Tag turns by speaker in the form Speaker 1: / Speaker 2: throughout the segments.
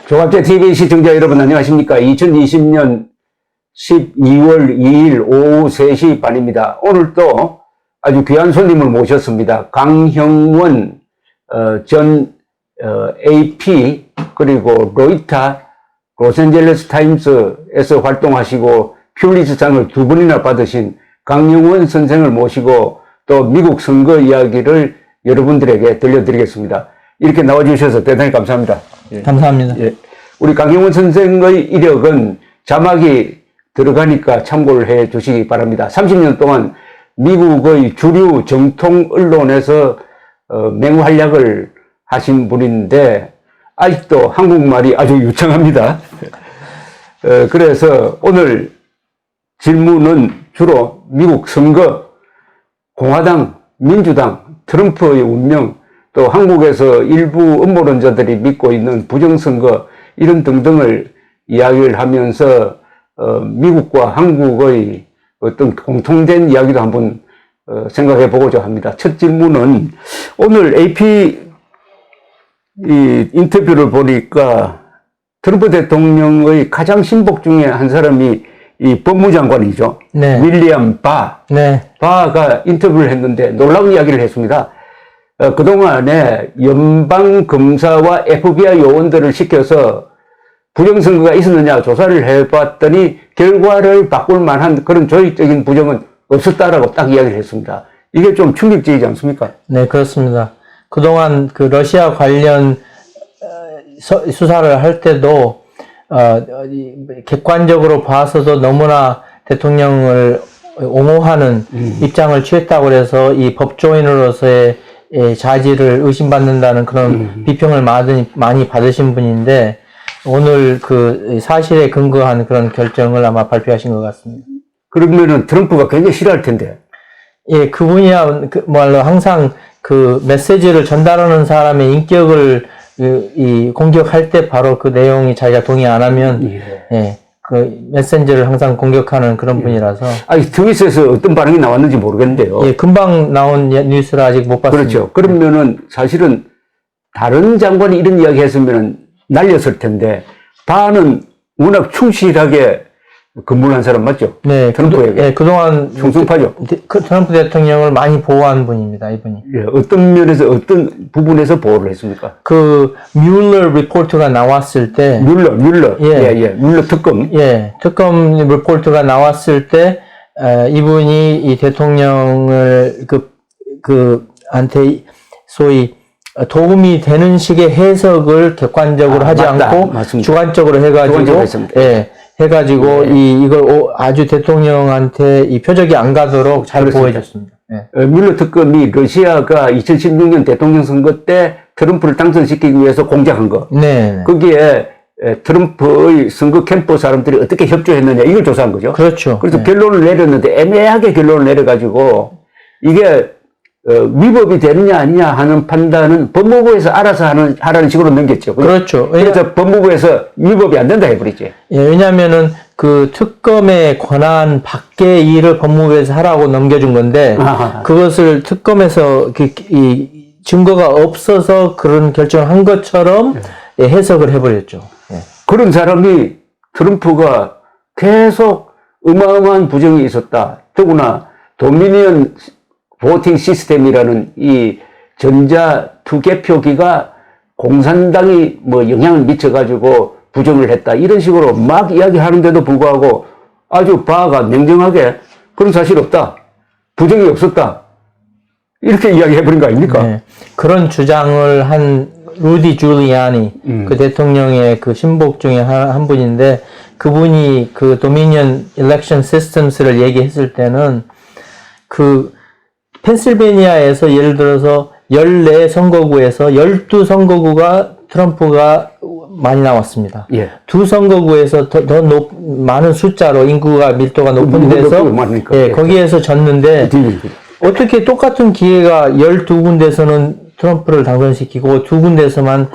Speaker 1: 조갑제 TV 시청자 여러분 안녕하십니까. 2020년 12월 2일 오후 3시 반입니다. 오늘 또 아주 귀한 손님을 모셨습니다. 강형원 전 AP 그리고 로이터 로스앤젤레스 타임스에서 활동하시고 퓰리츠상을 2번이나 받으신 강형원 선생을 모시고 또 미국 선거 이야기를 여러분들에게 들려드리겠습니다. 이렇게 나와주셔서 대단히 감사합니다.
Speaker 2: 예. 감사합니다.
Speaker 1: 예. 우리 강형원 선생의 이력은 자막이 들어가니까 참고를 해 주시기 바랍니다. 30년 동안 미국의 주류 정통 언론에서 맹활약을 하신 분인데 아직도 한국말이 아주 유창합니다. 그래서 오늘 질문은 주로 미국 선거, 공화당, 민주당, 트럼프의 운명, 또 한국에서 일부 음모론자들이 믿고 있는 부정선거 이런 등등을 이야기를 하면서 미국과 한국의 어떤 공통된 이야기도 한번 생각해 보고자 합니다. 첫 질문은 오늘 AP 이 인터뷰를 보니까 트럼프 대통령의 가장 신복 중에 한 사람이 이 법무장관이죠.
Speaker 2: 네.
Speaker 1: 윌리엄 바.
Speaker 2: 네.
Speaker 1: 바가 인터뷰를 했는데 놀라운 이야기를 했습니다. 그동안에 연방검사와 FBI 요원들을 시켜서 부정선거가 있었느냐 조사를 해봤더니 결과를 바꿀 만한 그런 조직적인 부정은 없었다라고 딱 이야기를 했습니다. 이게 좀 충격적이지 않습니까?
Speaker 2: 네, 그렇습니다. 그동안 그 러시아 관련 수사를 할 때도 객관적으로 봐서도 너무나 대통령을 옹호하는 입장을 취했다고 해서 이 법조인으로서의 자질을 의심받는다는 그런 비평을 많이 받으신 분인데 오늘 그 사실에 근거한 그런 결정을 아마 발표하신 것 같습니다.
Speaker 1: 그러면은 트럼프가 굉장히 싫어할 텐데.
Speaker 2: 예, 그분이야 뭐랄로 항상 그 메시지를 전달하는 사람의 인격을 공격할 때 바로 그 내용이 자기가 동의 안 하면 예, 그 메신저를 항상 공격하는 그런 분이라서.
Speaker 1: 아니 트윗에서 어떤 반응이 나왔는지 모르겠는데요.
Speaker 2: 예, 금방 나온 뉴스를 아직 못 봤습니다.
Speaker 1: 그렇죠. 그러면은 사실은 다른 장관이 이런 이야기 했으면 날렸을 텐데 바는 워낙 충실하게 근무를 한 사람 맞죠?
Speaker 2: 네.
Speaker 1: 트럼프에게.
Speaker 2: 예, 그동안
Speaker 1: 충성파죠.
Speaker 2: 트럼프 대통령을 많이 보호한 분입니다, 이분이.
Speaker 1: 예, 어떤 면에서 어떤 부분에서 보호를 했습니까?
Speaker 2: 그 뮬러 리포트가 나왔을 때
Speaker 1: 뮬러.
Speaker 2: 예.
Speaker 1: 뮬러 특검.
Speaker 2: 예, 특검 리포트가 나왔을 때 이분이 이 대통령을 한테 소위 도움이 되는 식의 해석을 객관적으로 하지
Speaker 1: 맞다.
Speaker 2: 않고
Speaker 1: 맞습니다.
Speaker 2: 주관적으로 해가지고 이걸 아주 대통령한테 이 표적이 안 가도록 잘 보호해줬습니다. 예.
Speaker 1: 뮬러 특검이 러시아가 2016년 대통령 선거 때 트럼프를 당선시키기 위해서 공작한 거.
Speaker 2: 네.
Speaker 1: 거기에 트럼프의 선거 캠프 사람들이 어떻게 협조했느냐 이걸 조사한 거죠.
Speaker 2: 그렇죠.
Speaker 1: 그래서
Speaker 2: 네.
Speaker 1: 결론을 내렸는데 애매하게 결론을 내려가지고 이게 위법이 되느냐 아니냐 하는 판단은 법무부에서 알아서 하라는 식으로 넘겼죠.
Speaker 2: 그렇죠.
Speaker 1: 그래서 법무부에서 위법이 안 된다 해버리지.
Speaker 2: 예, 왜냐면은 그 특검의 권한 밖의 일을 법무부에서 하라고 넘겨준 건데 그것을 특검에서 이 증거가 없어서 그런 결정을 한 것처럼 해석을 해버렸죠. 예.
Speaker 1: 그런 사람이 트럼프가 계속 어마어마한 부정이 있었다. 더구나 도미니언 보팅 시스템이라는 이 전자 투개표기가 공산당이 뭐 영향을 미쳐가지고 부정을 했다. 이런 식으로 막 이야기하는데도 불구하고 아주 바가 냉정하게 그런 사실 없다. 부정이 없었다. 이렇게 이야기해버린 거 아닙니까?
Speaker 2: 네. 그런 주장을 한 루디 줄리아니, 그 대통령의 그 신복 중에 한 분인데 그분이 그 도미니언 일렉션 시스템스를 얘기했을 때는 그 펜실베니아에서 예를 들어서 14선거구에서 12선거구가 트럼프가 많이 나왔습니다.
Speaker 1: 예.
Speaker 2: 2선거구에서 더 많은 숫자로 인구가 밀도가 높은 데서 거기에서 졌는데 어떻게 똑같은 기회가 12군데서는 트럼프를 당선시키고 2군데서만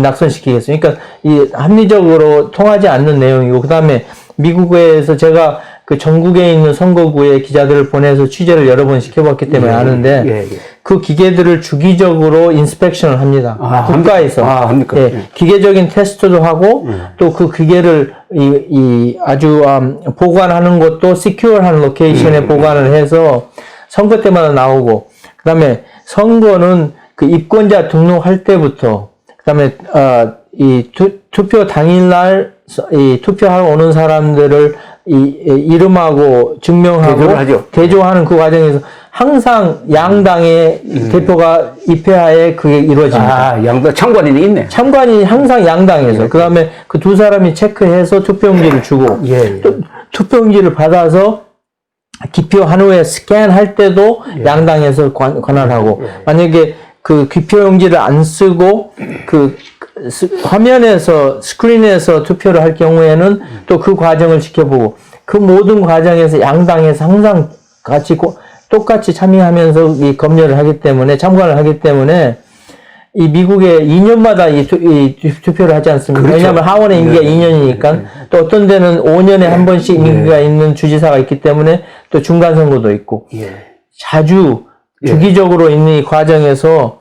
Speaker 2: 낙선시키겠어요. 그러니까 이 합리적으로 통하지 않는 내용이고 그다음에 미국에서 제가 그 전국에 있는 선거구에 기자들을 보내서 취재를 여러 번 시켜봤기 때문에 아는데 그 기계들을 주기적으로 인스펙션을 합니다. 국가에서.
Speaker 1: 합니까?
Speaker 2: 예, 기계적인 테스트도 하고 또 그 기계를 아주 보관하는 것도 시큐어한 로케이션에 보관을 해서 선거 때마다 나오고 그다음에 선거는 그 입건자 등록할 때부터 그다음에 투표 당일날 이 투표하러 오는 사람들을 이름하고 증명하고 대조하는 그 과정에서 항상 양당의 대표가 입회하에 그게 이루어집니다.
Speaker 1: 양당 참관인이 있네.
Speaker 2: 참관인이 항상 양당에서 그 다음에 그 두 사람이 체크해서 투표용지를 주고 또 투표용지를 받아서 기표한 후에 스캔할 때도 양당에서 관할하고 만약에 그 기표용지를 안 쓰고 그 화면에서 스크린에서 투표를 할 경우에는 또 그 과정을 지켜보고 그 모든 과정에서 양당에서 항상 똑같이 참여하면서 이 검열을 하기 때문에 참관을 하기 때문에 이 미국에 2년마다 이 투표를 하지 않습니까?
Speaker 1: 그렇죠.
Speaker 2: 왜냐하면 하원의 임기가 2년이니까 또 어떤 데는 5년에 한 번씩 임기가 있는 주지사가 있기 때문에 또 중간 선거도 있고 자주 주기적으로 있는 이 과정에서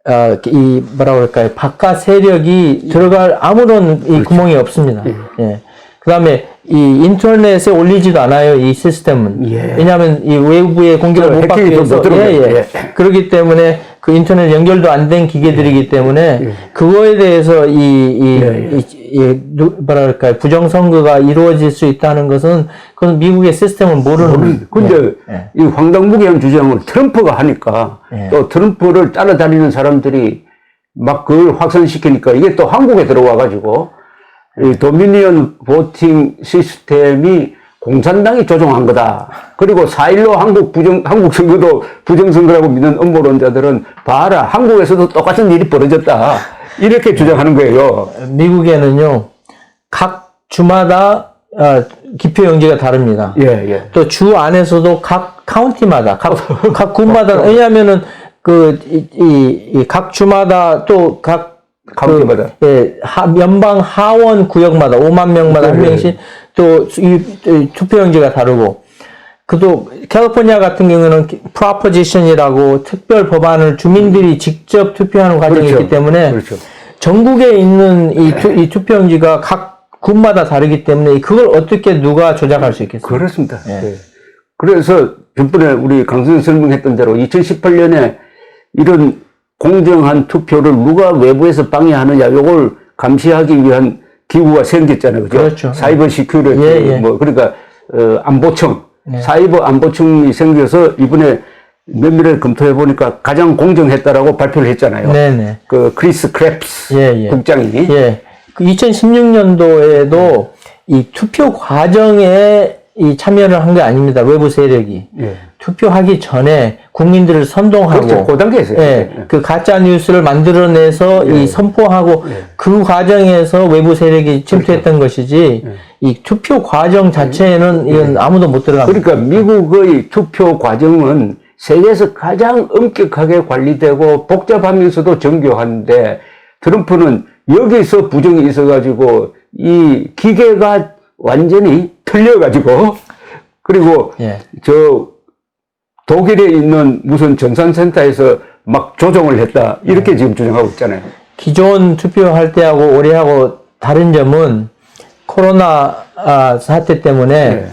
Speaker 2: 뭐라 그럴까요? 바깥 세력이 들어갈 아무런 이 구멍이 없습니다. 그 다음에 이 인터넷에 올리지도 않아요, 이 시스템은. 왜냐하면 이 외부의 공격을 못 받기 위해서. 그렇기 때문에 그 인터넷 연결도 안 된 기계들이기 때문에 그거에 대해서 뭐라 그럴까요? 부정선거가 이루어질 수 있다는 것은 그건 미국의 시스템을 모르는.
Speaker 1: 근데 이 황당무계한 주장을 트럼프가 하니까 또 트럼프를 따라다니는 사람들이 막 그걸 확산시키니까 이게 또 한국에 들어와가지고 이 도미니언 보팅 시스템이 공산당이 조종한 거다. 그리고 4.15 한국 선거도 부정선거라고 믿는 음모론자들은 봐라, 한국에서도 똑같은 일이 벌어졌다. 이렇게 주장하는 거예요.
Speaker 2: 미국에는요, 각 주마다 기표용지가 다릅니다. 또 주 안에서도 각 카운티마다, 각 군마다, 왜냐하면은 각 주마다 또 카운티마다. 연방 하원 구역마다 5만 명마다 한 명씩 또 투표용지가 다르고, 그도 캘리포니아 같은 경우는 프로포지션이라고 특별 법안을 주민들이 직접 투표하는 과정이 있기 때문에 전국에 있는 이 투표용지가 각 군마다 다르기 때문에 그걸 어떻게 누가 조작할 수 있겠어요?
Speaker 1: 그렇습니다. 그래서 전번에 우리 강선생 설명했던 대로 2018년에 이런 공정한 투표를 누가 외부에서 방해하느냐, 요걸 감시하기 위한 기구가 생겼잖아요. 그죠? 사이버 시큐리티, 그러니까, 안보청, 사이버 안보청이 생겨서 이번에 면밀하게 검토해 보니까 가장 공정했다라고 발표를 했잖아요. 그 크리스 크랩스 국장이.
Speaker 2: 그 2016년도에도 이 투표 과정에 이 참여를 한 게 아닙니다. 외부 세력이. 투표하기 전에 국민들을 선동하고.
Speaker 1: 그 단계에서요.
Speaker 2: 그 가짜 뉴스를 만들어내서 이 선포하고 그 과정에서 외부 세력이 침투했던 것이지 이 투표 과정 자체에는 이건 아무도 못 들어갑니다.
Speaker 1: 그러니까 미국의 투표 과정은 세계에서 가장 엄격하게 관리되고 복잡하면서도 정교한데 트럼프는 여기서 부정이 있어가지고 이 기계가 완전히 틀려가지고 그리고 저 독일에 있는 무슨 전산센터에서 막 조정을 했다 이렇게 지금 주장하고 있잖아요.
Speaker 2: 기존 투표할 때하고 올해하고 다른 점은 코로나 사태 때문에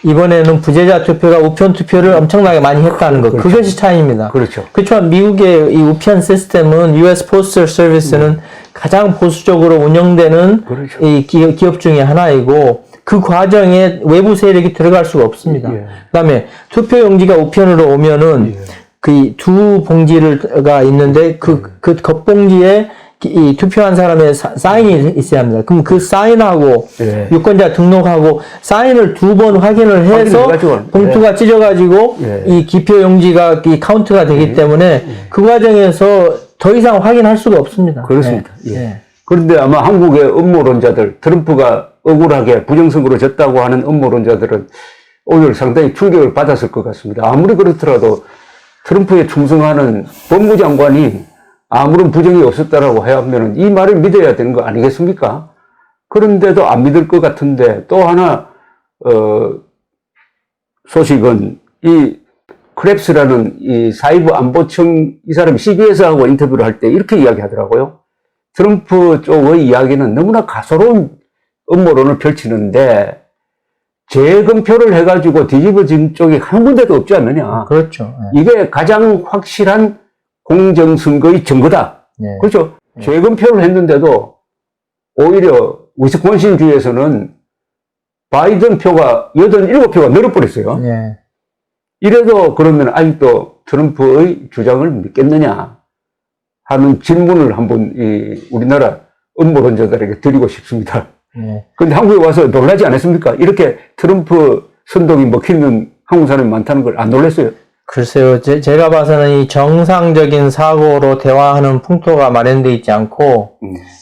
Speaker 2: 이번에는 부재자 투표가 우편 투표를 엄청나게 많이 했다는 것. 그것이 차이입니다. 그렇지만 미국의 이 우편 시스템은 US Postal Service는 가장 보수적으로 운영되는 이 기업 중에 하나이고 그 과정에 외부 세력이 들어갈 수가 없습니다. 그다음에 투표용지가 우편으로 오면은 그 두 봉지가 있는데 그 겉봉지에 이 투표한 사람의 사인이 있어야 합니다. 그럼 그 사인하고 유권자 등록하고 사인을 2번 확인을 해서 봉투가 찢어가지고 이 기표용지가 이 카운트가 되기 때문에 그 과정에서 더 이상 확인할 수가 없습니다.
Speaker 1: 그렇습니다. 그런데 아마 한국의 음모론자들, 트럼프가 억울하게 부정선거로 졌다고 하는 음모론자들은 오늘 상당히 충격을 받았을 것 같습니다. 아무리 그렇더라도 트럼프에 충성하는 법무장관이 아무런 부정이 없었다라고 하면 이 말을 믿어야 되는 거 아니겠습니까? 그런데도 안 믿을 것 같은데 또 하나 소식은 이 크랩스라는 이 사이버 안보청 이 사람이 CBS하고 인터뷰를 할 때 이렇게 이야기하더라고요. 트럼프 쪽의 이야기는 너무나 가소로운 음모론을 펼치는데 재검표를 해가지고 뒤집어진 쪽이 한 군데도 없지 않느냐.
Speaker 2: 그렇죠.
Speaker 1: 이게 가장 확실한 공정선거의 증거다.
Speaker 2: 네.
Speaker 1: 그렇죠. 재검표를 했는데도 오히려 위스콘신 주에서는 바이든 표가 87표가 늘어버렸어요.
Speaker 2: 네.
Speaker 1: 이래도 그러면 아직도 트럼프의 주장을 믿겠느냐 하는 질문을 한번 우리나라 음모론자들에게 드리고 싶습니다.
Speaker 2: 네.
Speaker 1: 그런데 한국에 와서 놀라지 않았습니까? 이렇게 트럼프 선동이 먹히는 한국 사람이 많다는 걸 안 놀랐어요?
Speaker 2: 글쎄요, 제가 봐서는 이 정상적인 사고로 대화하는 풍토가 마련되어 있지 않고,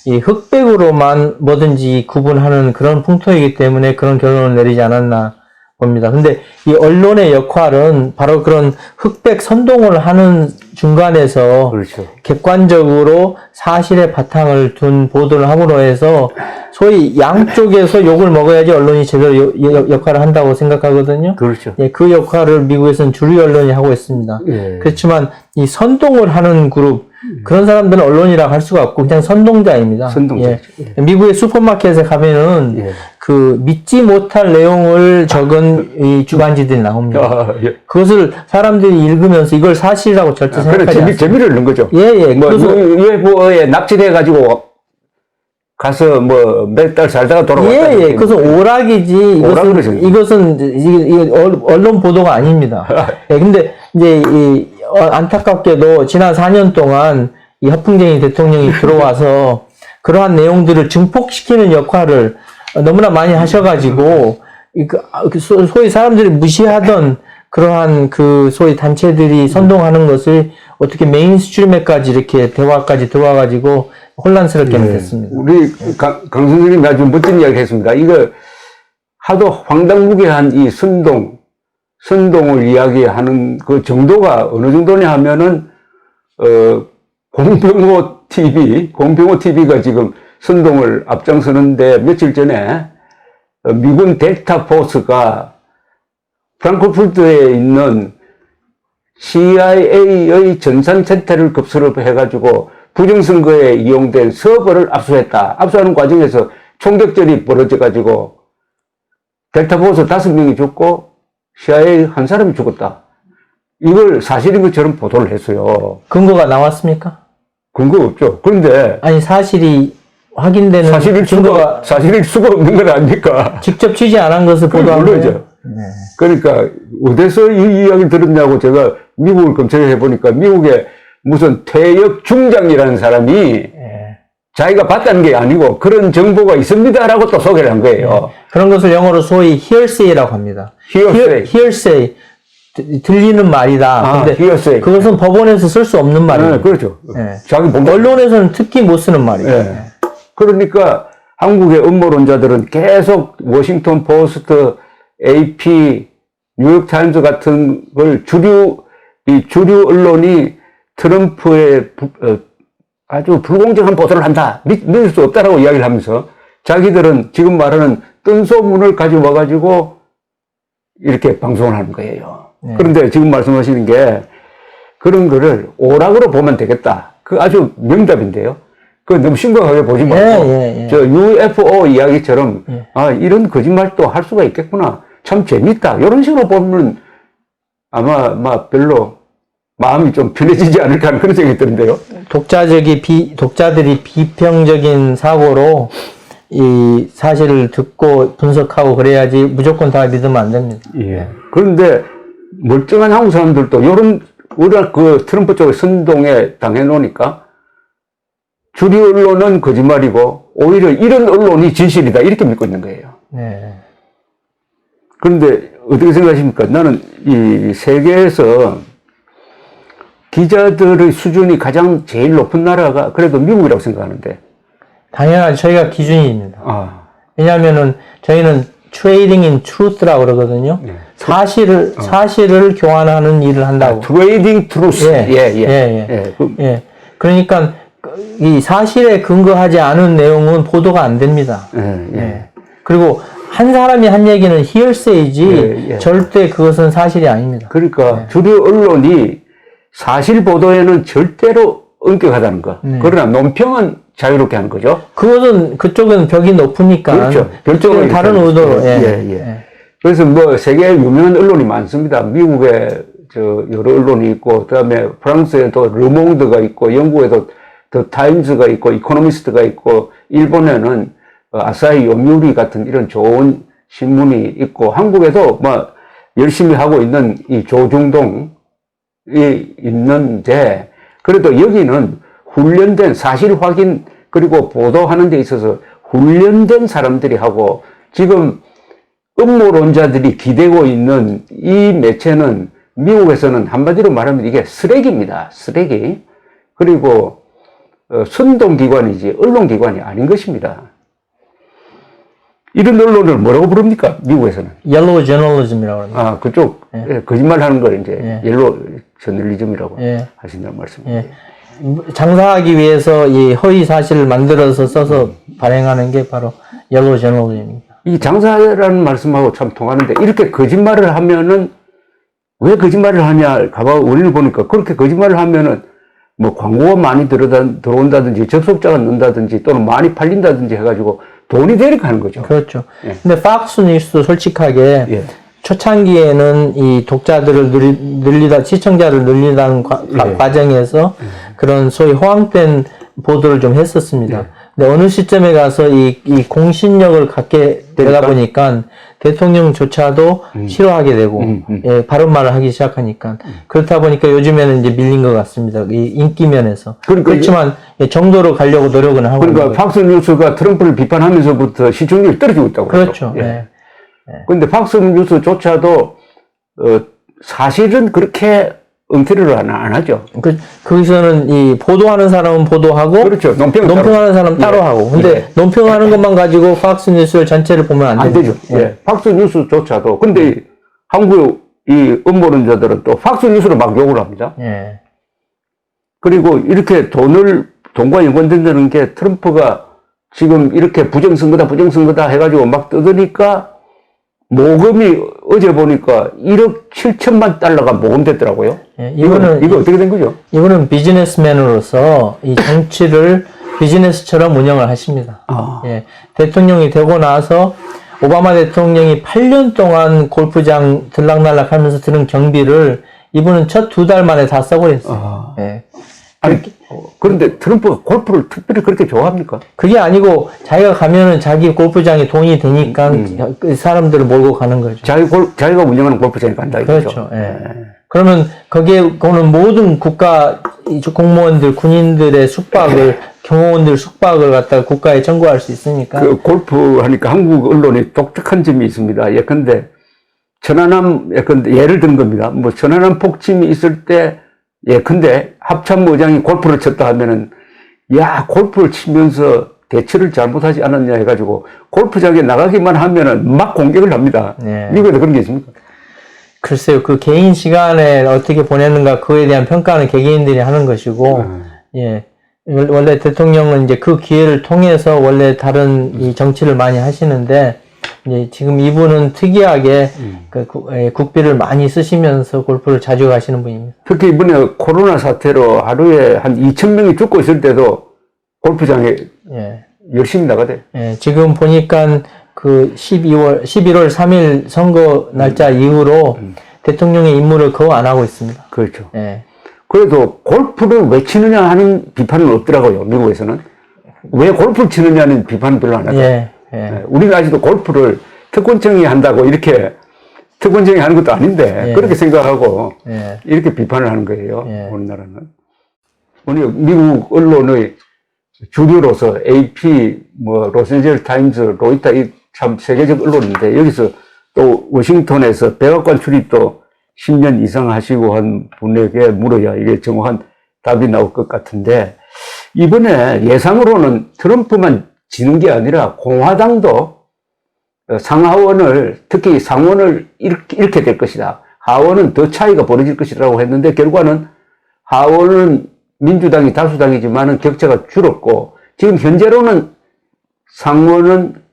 Speaker 2: 이 흑백으로만 뭐든지 구분하는 그런 풍토이기 때문에 그런 결론을 내리지 않았나 봅니다. 근데 이 언론의 역할은 바로 그런 흑백 선동을 하는 중간에서
Speaker 1: 그렇죠.
Speaker 2: 객관적으로 사실의 바탕을 둔 보도를 함으로 해서 소위 양쪽에서 욕을 먹어야지 언론이 제대로 역할을 한다고 생각하거든요.
Speaker 1: 그렇죠.
Speaker 2: 예, 그 역할을 미국에서는 주류 언론이 하고 있습니다.
Speaker 1: 예.
Speaker 2: 그렇지만 이 선동을 하는 그룹, 그런 사람들은 언론이라고 할 수가 없고 그냥 선동자입니다.
Speaker 1: 선동자죠.
Speaker 2: 예. 미국의 슈퍼마켓에 가면은
Speaker 1: 예.
Speaker 2: 그 믿지 못할 내용을 적은 이 주간지들이 나옵니다.
Speaker 1: 아, 예.
Speaker 2: 그것을 사람들이 읽으면서 이걸 사실이라고 절대
Speaker 1: 그래,
Speaker 2: 생각하지 않습니다.
Speaker 1: 재미를 넣은 거죠.
Speaker 2: 예, 예.
Speaker 1: 뭐,
Speaker 2: 그래서
Speaker 1: UFO에 납치돼가지고 가서 뭐 몇 달 살다가 돌아왔다.
Speaker 2: 예, 예. 그것은 오락이지.
Speaker 1: 오락이죠.
Speaker 2: 이것은 언론 보도가 아닙니다. 예, 근데 이제 안타깝게도 지난 4년 동안 이 허풍쟁이 대통령이 들어와서 그러한 내용들을 증폭시키는 역할을 너무나 많이 하셔가지고 소위 사람들이 무시하던 그러한 그 소위 단체들이 선동하는 것을 어떻게 메인스트림에까지 이렇게 대화까지 들어와가지고 혼란스럽게 됐습니다.
Speaker 1: 우리 강 선생님이 아주 멋진 이야기 했습니다. 이거 하도 황당무계한 이 선동을 이야기하는 그 정도가 어느 정도냐 하면은, 공병호 TV가 지금 선동을 앞장서는데 며칠 전에 미군 델타 포스가 프랑크푸르트에 있는 CIA의 전산센터를 급수로 해가지고 부정선거에 이용된 서버를 압수했다. 압수하는 과정에서 총격전이 벌어져가지고 델타 포스 5명이 죽고 CIA 한 사람이 죽었다. 이걸 사실인 것처럼 보도를 했어요.
Speaker 2: 근거가 나왔습니까?
Speaker 1: 근거 없죠. 그런데
Speaker 2: 아니 사실이 확인되는
Speaker 1: 사실일 수가 없는 건 아닙니까?
Speaker 2: 직접 취재 안 한 것을 보도한 거예요.
Speaker 1: 네. 그러니까 어디서 이 이야기를 들었냐고 제가 미국을 검색해 보니까 미국에 무슨 퇴역 중장이라는 사람이 자기가 봤다는 게 아니고 그런 정보가 있습니다라고 또 소개를 한 거예요.
Speaker 2: 그런 것을 영어로 소위 hearsay라고 합니다. hearsay. 들리는 말이다. 근데
Speaker 1: hearsay.
Speaker 2: 그것은 법원에서 쓸 수 없는 말이에요.
Speaker 1: 네, 그렇죠.
Speaker 2: 네.
Speaker 1: 자기 본
Speaker 2: 언론에서는 특히 못 쓰는 말이에요.
Speaker 1: 네. 그러니까 한국의 음모론자들은 계속 워싱턴 포스트, AP, 뉴욕타임스 같은 걸 주류 언론이 트럼프의 아주 불공정한 보도를 한다. 믿을 수 없다라고 이야기를 하면서 자기들은 지금 말하는 뜬소문을 가져와가지고 이렇게 방송을 하는 거예요.
Speaker 2: 네.
Speaker 1: 그런데 지금 말씀하시는 게 그런 거를 오락으로 보면 되겠다. 그 아주 명답인데요. 그 너무 심각하게 보지 말고 저 UFO 이야기처럼 이런 거짓말도 할 수가 있겠구나. 참 재밌다. 이런 식으로 보면 아마 별로 마음이 좀 편해지지 않을까 하는 그런 생각이 드는데요.
Speaker 2: 독자들이 비평적인 사고로 이 사실을 듣고 분석하고 그래야지 무조건 다 믿으면 안 됩니다.
Speaker 1: 예. 그런데 멀쩡한 한국 사람들도 워낙 그 트럼프 쪽의 선동에 당해놓으니까 주류 언론은 거짓말이고 오히려 이런 언론이 진실이다 이렇게 믿고 있는 거예요.
Speaker 2: 네.
Speaker 1: 그런데 어떻게 생각하십니까? 나는 이 세계에서 기자들의 수준이 가장 제일 높은 나라가 그래도 미국이라고 생각하는데.
Speaker 2: 당연하죠. 저희가 기준입니다. 왜냐하면은 저희는 trading in truth라고 그러거든요.
Speaker 1: 네.
Speaker 2: 사실을 교환하는 일을 한다고.
Speaker 1: 트레이딩 트루스.
Speaker 2: 예. 그러니까 이 사실에 근거하지 않은 내용은 보도가 안 됩니다. 그리고 한 사람이 한 얘기는 hearsay지
Speaker 1: 예, 예.
Speaker 2: 절대 그것은 사실이 아닙니다.
Speaker 1: 그러니까 주류 언론이 사실 보도에는 절대로 엄격하다는 거. 그러나 논평은 자유롭게 하는 거죠.
Speaker 2: 그것은 그쪽은 벽이 높으니까
Speaker 1: 그렇죠.
Speaker 2: 그쪽은 다른 의도로.
Speaker 1: 예. 그래서 뭐 세계 유명한 언론이 많습니다. 미국에 여러 언론이 있고, 그다음에 프랑스에도 르몽드가 있고, 영국에도 더 타임즈가 있고, 이코노미스트가 있고, 일본에는 아사히 요미우리 같은 이런 좋은 신문이 있고, 한국에도 뭐 열심히 하고 있는 이 조중동이 있는데, 그래도 여기는 훈련된 사실 확인 그리고 보도하는 데 있어서 훈련된 사람들이 하고, 지금 음모론자들이 기대고 있는 이 매체는 미국에서는 한마디로 말하면 이게 쓰레기입니다. 쓰레기. 그리고 선동기관이지 언론기관이 아닌 것입니다. 이런 언론을 뭐라고 부릅니까? 미국에서는.
Speaker 2: yellow journalism이라고 합니다.
Speaker 1: 아, 그쪽 거짓말하는 걸 이제 옐로 저널리즘이라고
Speaker 2: 예.
Speaker 1: 하신다는 말씀이에요.
Speaker 2: 예. 장사하기 위해서 이 허위 사실을 만들어서 써서 발행하는 게 바로 yellow journalism입니다.
Speaker 1: 이 장사라는 말씀하고 참 통하는데, 이렇게 거짓말을 하면은 왜 거짓말을 하냐 가봐 원인을 보니까, 그렇게 거짓말을 하면은 뭐 광고가 많이 들어온다든지 접속자가 는다든지 또는 많이 팔린다든지 해가지고 돈이 되니까 하는 거죠.
Speaker 2: 그렇죠.
Speaker 1: 예.
Speaker 2: 근데 팍스 뉴스도 솔직하게
Speaker 1: 예.
Speaker 2: 초창기에는 이 독자들을 늘리다, 시청자를 늘리다는 과정에서 그런 소위 호황된 보도를 좀 했었습니다. 근데 어느 시점에 가서 이 공신력을 갖게 되다 보니까 대통령조차도 싫어하게 되고, 예, 바른 말을 하기 시작하니까. 그렇다 보니까 요즘에는 이제 밀린 것 같습니다. 이 인기 면에서.
Speaker 1: 그러니까
Speaker 2: 그렇지만 정도로 가려고 노력은 하고 있는
Speaker 1: 그러니까
Speaker 2: 거죠.
Speaker 1: 팍스뉴스가 트럼프를 비판하면서부터 시청률이 떨어지고 있다고
Speaker 2: 그렇죠.
Speaker 1: 그러죠.
Speaker 2: 예.
Speaker 1: 그런데 팍스뉴스조차도 사실은 그렇게 응태를 안 하죠.
Speaker 2: 거기서는 이 보도하는 사람은 보도하고,
Speaker 1: 그렇죠.
Speaker 2: 논평하는 사람은 따로 하고. 근데 논평하는 것만 가지고 팍스 뉴스를 전체를 보면 안 되죠.
Speaker 1: 예. 팍스뉴스조차도. 근데 한국 이 음모론자들은 또 팍스뉴스로 막 욕을 합니다.
Speaker 2: 예.
Speaker 1: 그리고 이렇게 돈과 연관된다는 게 트럼프가 지금 이렇게 부정선거다 해가지고 막 떠드니까 모금이 어제 보니까 1억 7천만 달러가 모금됐더라고요.
Speaker 2: 예,
Speaker 1: 이거 어떻게 된 거죠?
Speaker 2: 이거는 비즈니스맨으로서 이 정치를 비즈니스처럼 운영을 하십니다. 예, 대통령이 되고 나서 오바마 대통령이 8년 동안 골프장 들락날락 하면서 드는 경비를 이분은 첫 2달 만에 다 써버렸어요. 예.
Speaker 1: 아니, 그런데 트럼프가 골프를 특별히 그렇게 좋아합니까?
Speaker 2: 그게 아니고 자기가 가면은 자기 골프장에 돈이 되니까 그 사람들을 몰고 가는 거죠.
Speaker 1: 자기가 운영하는 골프장에 간다 이거죠.
Speaker 2: 그렇죠. 예. 그러면 거기에 오는 모든 국가 공무원들, 군인들의 숙박을, 경호원들 숙박을 갖다가 국가에 청구할 수 있으니까.
Speaker 1: 그 골프 하니까 한국 언론이 독특한 점이 있습니다. 예컨대 예를 든 겁니다. 뭐 천안함 폭침이 있을 때 예컨대 합참의장이 뭐 골프를 쳤다 하면은, 야, 골프를 치면서 대처를 잘못하지 않았냐 해가지고 골프장에 나가기만 하면은 막 공격을 합니다.
Speaker 2: 네.
Speaker 1: 미국에도 그런 게 있습니까?
Speaker 2: 글쎄요, 그 개인 시간에 어떻게 보내는가 그에 대한 평가는 개개인들이 하는 것이고, 예. 원래 대통령은 이제 그 기회를 통해서 원래 다른 이 정치를 많이 하시는데, 이제 지금 이분은 특이하게 국비를 많이 쓰시면서 골프를 자주 가시는 분입니다.
Speaker 1: 특히 이번에 코로나 사태로 하루에 한 2,000명이 죽고 있을 때도 골프장에
Speaker 2: 예.
Speaker 1: 열심히 나가대.
Speaker 2: 예, 지금 보니까 그 11월 3일 선거 날짜 이후로 대통령의 임무를 거의 안 하고 있습니다.
Speaker 1: 그렇죠.
Speaker 2: 예.
Speaker 1: 그래도 골프를 왜 치느냐 하는 비판은 없더라고요, 미국에서는. 왜 골프를 치느냐는 비판은 별로 안 하죠.
Speaker 2: 예. 예.
Speaker 1: 우리는 아직도 골프를 특권층이 한다고 이렇게 특권층이 하는 것도 아닌데,
Speaker 2: 예.
Speaker 1: 그렇게 생각하고
Speaker 2: 예.
Speaker 1: 이렇게 비판을 하는 거예요,
Speaker 2: 예.
Speaker 1: 우리나라는. 우리 미국 언론의 주류로서 AP, 로스앤젤레스 타임즈, 로이터, 이 참 세계적 언론인데, 여기서 또 워싱턴에서 백악관 출입도 10년 이상 하시고 한 분에게 물어야 이게 정확한 답이 나올 것 같은데, 이번에 예상으로는 트럼프만 지는 게 아니라 공화당도 상하원을, 특히 상원을 잃게 될 것이다. 하원은 더 차이가 벌어질 것이라고 했는데, 결과는 하원은 민주당이 다수당이지만은 격차가 줄었고, 지금 현재로는 상원은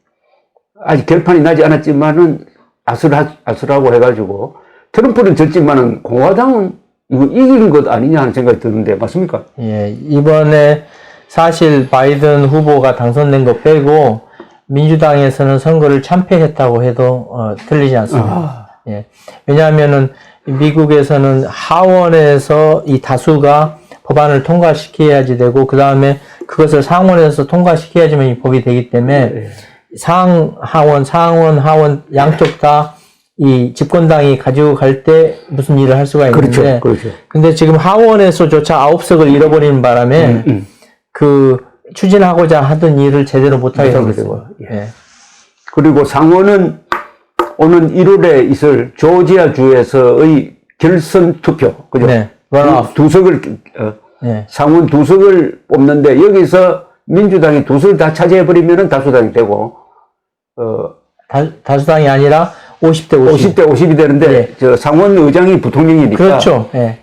Speaker 1: 아직 결판이 나지 않았지만은 아슬하고 해가지고 트럼프는 졌지만은 공화당은 이거 이긴 것 아니냐 하는 생각이 드는데 맞습니까?
Speaker 2: 예, 이번에 사실 바이든 후보가 당선된 거 빼고 민주당에서는 선거를 참패했다고 해도 틀리지 않습니다. 예. 왜냐하면은 미국에서는 하원에서 이 다수가 법안을 통과시켜야지 되고 그 다음에 그것을 상원에서 통과시켜야지만 이 법이 되기 때문에 상하원, 하원 양쪽 다 이 집권당이 가지고 갈 때 무슨 일을 할 수가 있는데
Speaker 1: 그렇죠.
Speaker 2: 근데 지금 하원에서조차 9석을 잃어버리는 바람에 그 추진하고자 하던 일을 제대로 못하게 되고 있어요. 예.
Speaker 1: 그리고 상원은 오는 1월에 있을 조지아 주에서의 결선 투표, 그죠?
Speaker 2: 네. runoff.
Speaker 1: 두 석을
Speaker 2: 네.
Speaker 1: 상원 2석을 뽑는데 여기서 민주당이 2석을 다 차지해버리면은 다수당이 되고
Speaker 2: 다수당이 아니라 50대 50.
Speaker 1: 50대 50이 되는데
Speaker 2: 네.
Speaker 1: 저 상원 의장이 부통령이니까
Speaker 2: 그렇죠. 네.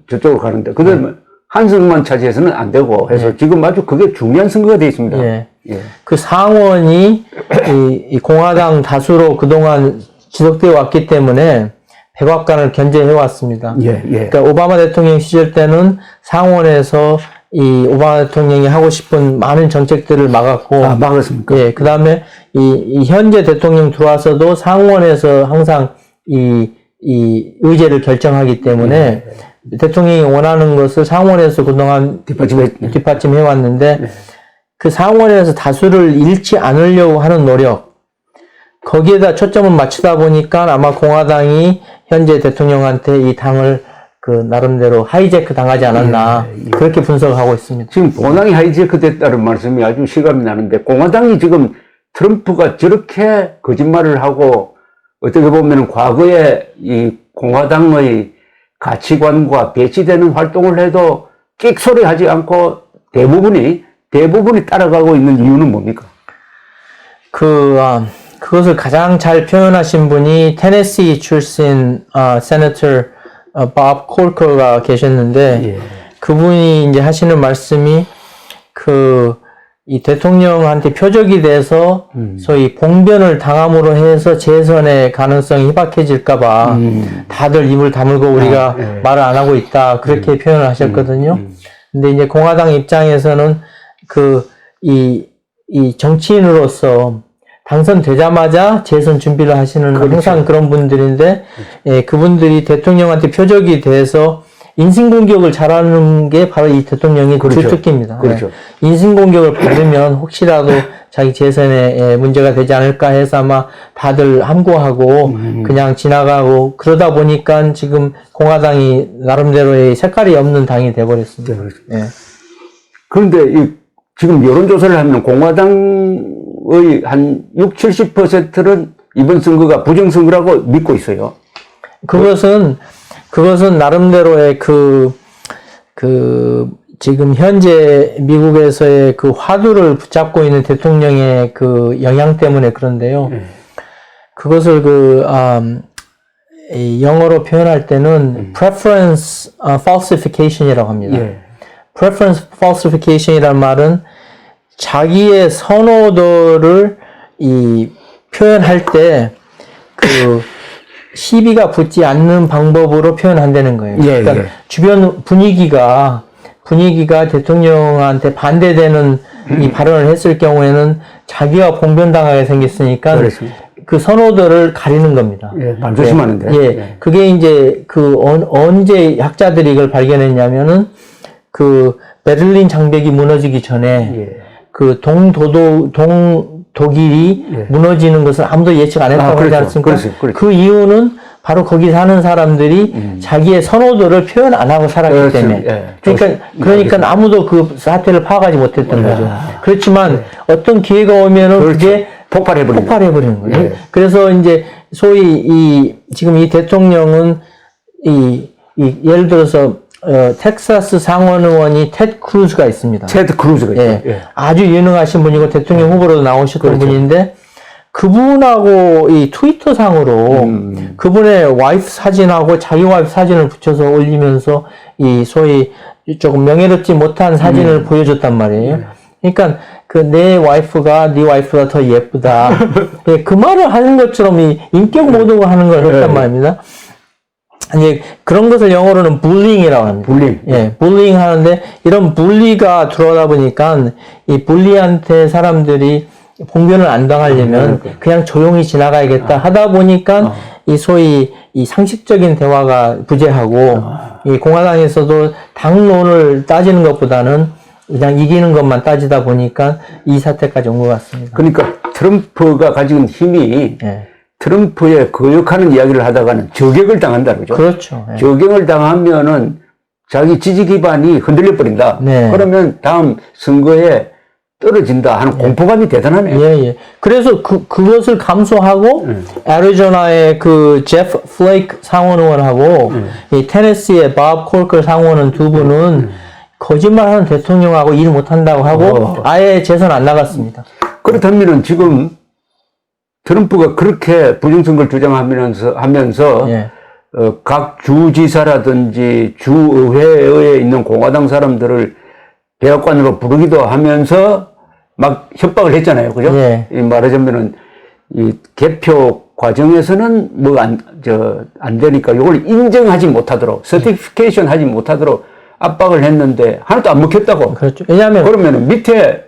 Speaker 1: 저쪽으로 가는데 그러면 한석만 차지해서는 안 되고 해서 지금 아주 그게 중요한 선거가 되어 있습니다.
Speaker 2: 예.
Speaker 1: 예.
Speaker 2: 그 상원이 이 공화당 다수로 그동안 지속되어 왔기 때문에 백악관을 견제해 왔습니다.
Speaker 1: 예.
Speaker 2: 그러니까 오바마 대통령 시절 때는 상원에서 이 오바마 대통령이 하고 싶은 많은 정책들을 막았고,
Speaker 1: 막았습니까?
Speaker 2: 예, 그 다음에 이 현재 대통령 들어와서도 상원에서 항상 이 의제를 결정하기 때문에 대통령이 원하는 것을 상원에서 그동안 뒷받침해 왔는데 그 상원에서 다수를 잃지 않으려고 하는 노력, 거기에다 초점을 맞추다 보니까 아마 공화당이 현재 대통령한테 이 당을 그 나름대로 하이제크 당하지 않았나 그렇게 분석하고 있습니다.
Speaker 1: 지금 공화당이 하이제크 됐다는 말씀이 아주 실감이 나는데 공화당이 지금 트럼프가 저렇게 거짓말을 하고 어떻게 보면 과거에 이 공화당의 가치관과 배치되는 활동을 해도 끽소리 하지 않고 대부분이 따라가고 있는 이유는 뭡니까?
Speaker 2: 그것을 가장 잘 표현하신 분이 테네시 출신 세너터 밥 콜커가 계셨는데 그분이 이제 하시는 말씀이 이 대통령한테 표적이 돼서 소위 봉변을 당함으로 해서 재선의 가능성이 희박해질까봐 다들 입을 다물고 우리가 말을 안 하고 있다 그렇게 표현을 하셨거든요. 근데 이제 공화당 입장에서는 이 정치인으로서 당선되자마자 재선 준비를 하시는 항상 그런 분들인데 예, 그분들이 대통령한테 표적이 돼서 인신공격을 잘하는 게 바로 이 대통령의 주특기입니다.
Speaker 1: 그렇죠.
Speaker 2: 예, 인신공격을 받으면 혹시라도 자기 재선에 문제가 되지 않을까 해서 아마 다들 함구하고 그냥 지나가고 그러다 보니까 지금 공화당이 나름대로의 색깔이 없는 당이 돼버렸습니다. 예.
Speaker 1: 그런데 지금 여론조사를 하면 공화당의 한 60-70%는 이번 선거가 부정선거라고 믿고 있어요.
Speaker 2: 그것은 나름대로의 지금 현재 미국에서의 그 화두를 붙잡고 있는 대통령의 그 영향 때문에 그런데요. 그것을 영어로 표현할 때는 preference falsification이라고 합니다. preference falsification이란 말은 자기의 선호도를 표현할 때 시비가 붙지 않는 방법으로 표현한다는 거예요. 그러니까 주변 분위기가 대통령한테 반대되는 이 발언을 했을 경우에는 자기가 봉변당하게 생겼으니까 그 선호도를 가리는 겁니다.
Speaker 1: 안 조심하는데.
Speaker 2: 그게 이제 언제 학자들이 이걸 발견했냐면은 베를린 장벽이 무너지기 전에 독일이 무너지는 것을 아무도 예측 안 했다고 하지 않습니까? 그 이유는 바로 거기 사는 사람들이 자기의 선호도를 표현 안 하고 살았기 때문에. 그러니까 아무도 그 사태를 파악하지 못했던 거죠. 그렇지만 어떤 기회가 오면은 그게 폭발해버리는 거예요. 그래서 이제 소위 지금 이 대통령은 예를 들어서 텍사스 상원 의원이 테드 크루즈가 있습니다.
Speaker 1: 테드 크루즈가 있죠.
Speaker 2: 아주 유능하신 분이고 대통령 후보로도 나오셨던 분인데 그분하고 이 트위터 상으로 그분의 와이프 사진하고 자기 와이프 사진을 붙여서 올리면서 이 소위 조금 명예롭지 못한 사진을 보여줬단 말이에요. 그러니까 그 내 와이프가 네 와이프보다 더 예쁘다. 예, 그 말을 하는 것처럼 이 인격 모독을 하는 걸 했단 말입니다. 이제 그런 것을 영어로는 bullying이라고 합니다.
Speaker 1: 불림.
Speaker 2: 예, bullying 하는데 이런 bully가 들어오다 보니까 이 bully한테 사람들이 봉변을 안 당하려면 그냥 조용히 지나가야겠다 하다 보니까 이 소위 이 상식적인 대화가 부재하고 이 공화당에서도 당론을 따지는 것보다는 그냥 이기는 것만 따지다 보니까 이 사태까지 온 것 같습니다.
Speaker 1: 그러니까 트럼프가 가지고 있는 힘이
Speaker 2: 예.
Speaker 1: 트럼프에 거역하는 이야기를 하다가는 저격을 당한다 그러죠.
Speaker 2: 그렇죠. 예.
Speaker 1: 저격을 당하면은 자기 지지 기반이 흔들려 버린다.
Speaker 2: 네.
Speaker 1: 그러면 다음 선거에 떨어진다 하는 공포감이 대단하네요.
Speaker 2: 예, 예. 그래서 그것을 감수하고, 애리조나의 그 제프 플레이크 상원 의원하고, 이 테네시의 밥 콜커 상원은 두 분은 거짓말하는 대통령하고 일 못한다고 하고, 아예 재선 안 나갔습니다.
Speaker 1: 그렇다면은 지금 트럼프가 그렇게 부정선거를 주장하면서
Speaker 2: 예.
Speaker 1: 각 주지사라든지 주의회에 있는 공화당 사람들을 백악관으로 부르기도 하면서 막 협박을 했잖아요. 그죠?
Speaker 2: 예.
Speaker 1: 이 말하자면은 이 개표 과정에서는 뭐 안 되니까 이걸 인정하지 못하도록, 서티피케이션 하지 못하도록 압박을 했는데 하나도 안 먹혔다고.
Speaker 2: 그렇죠. 왜냐하면
Speaker 1: 그러면은 밑에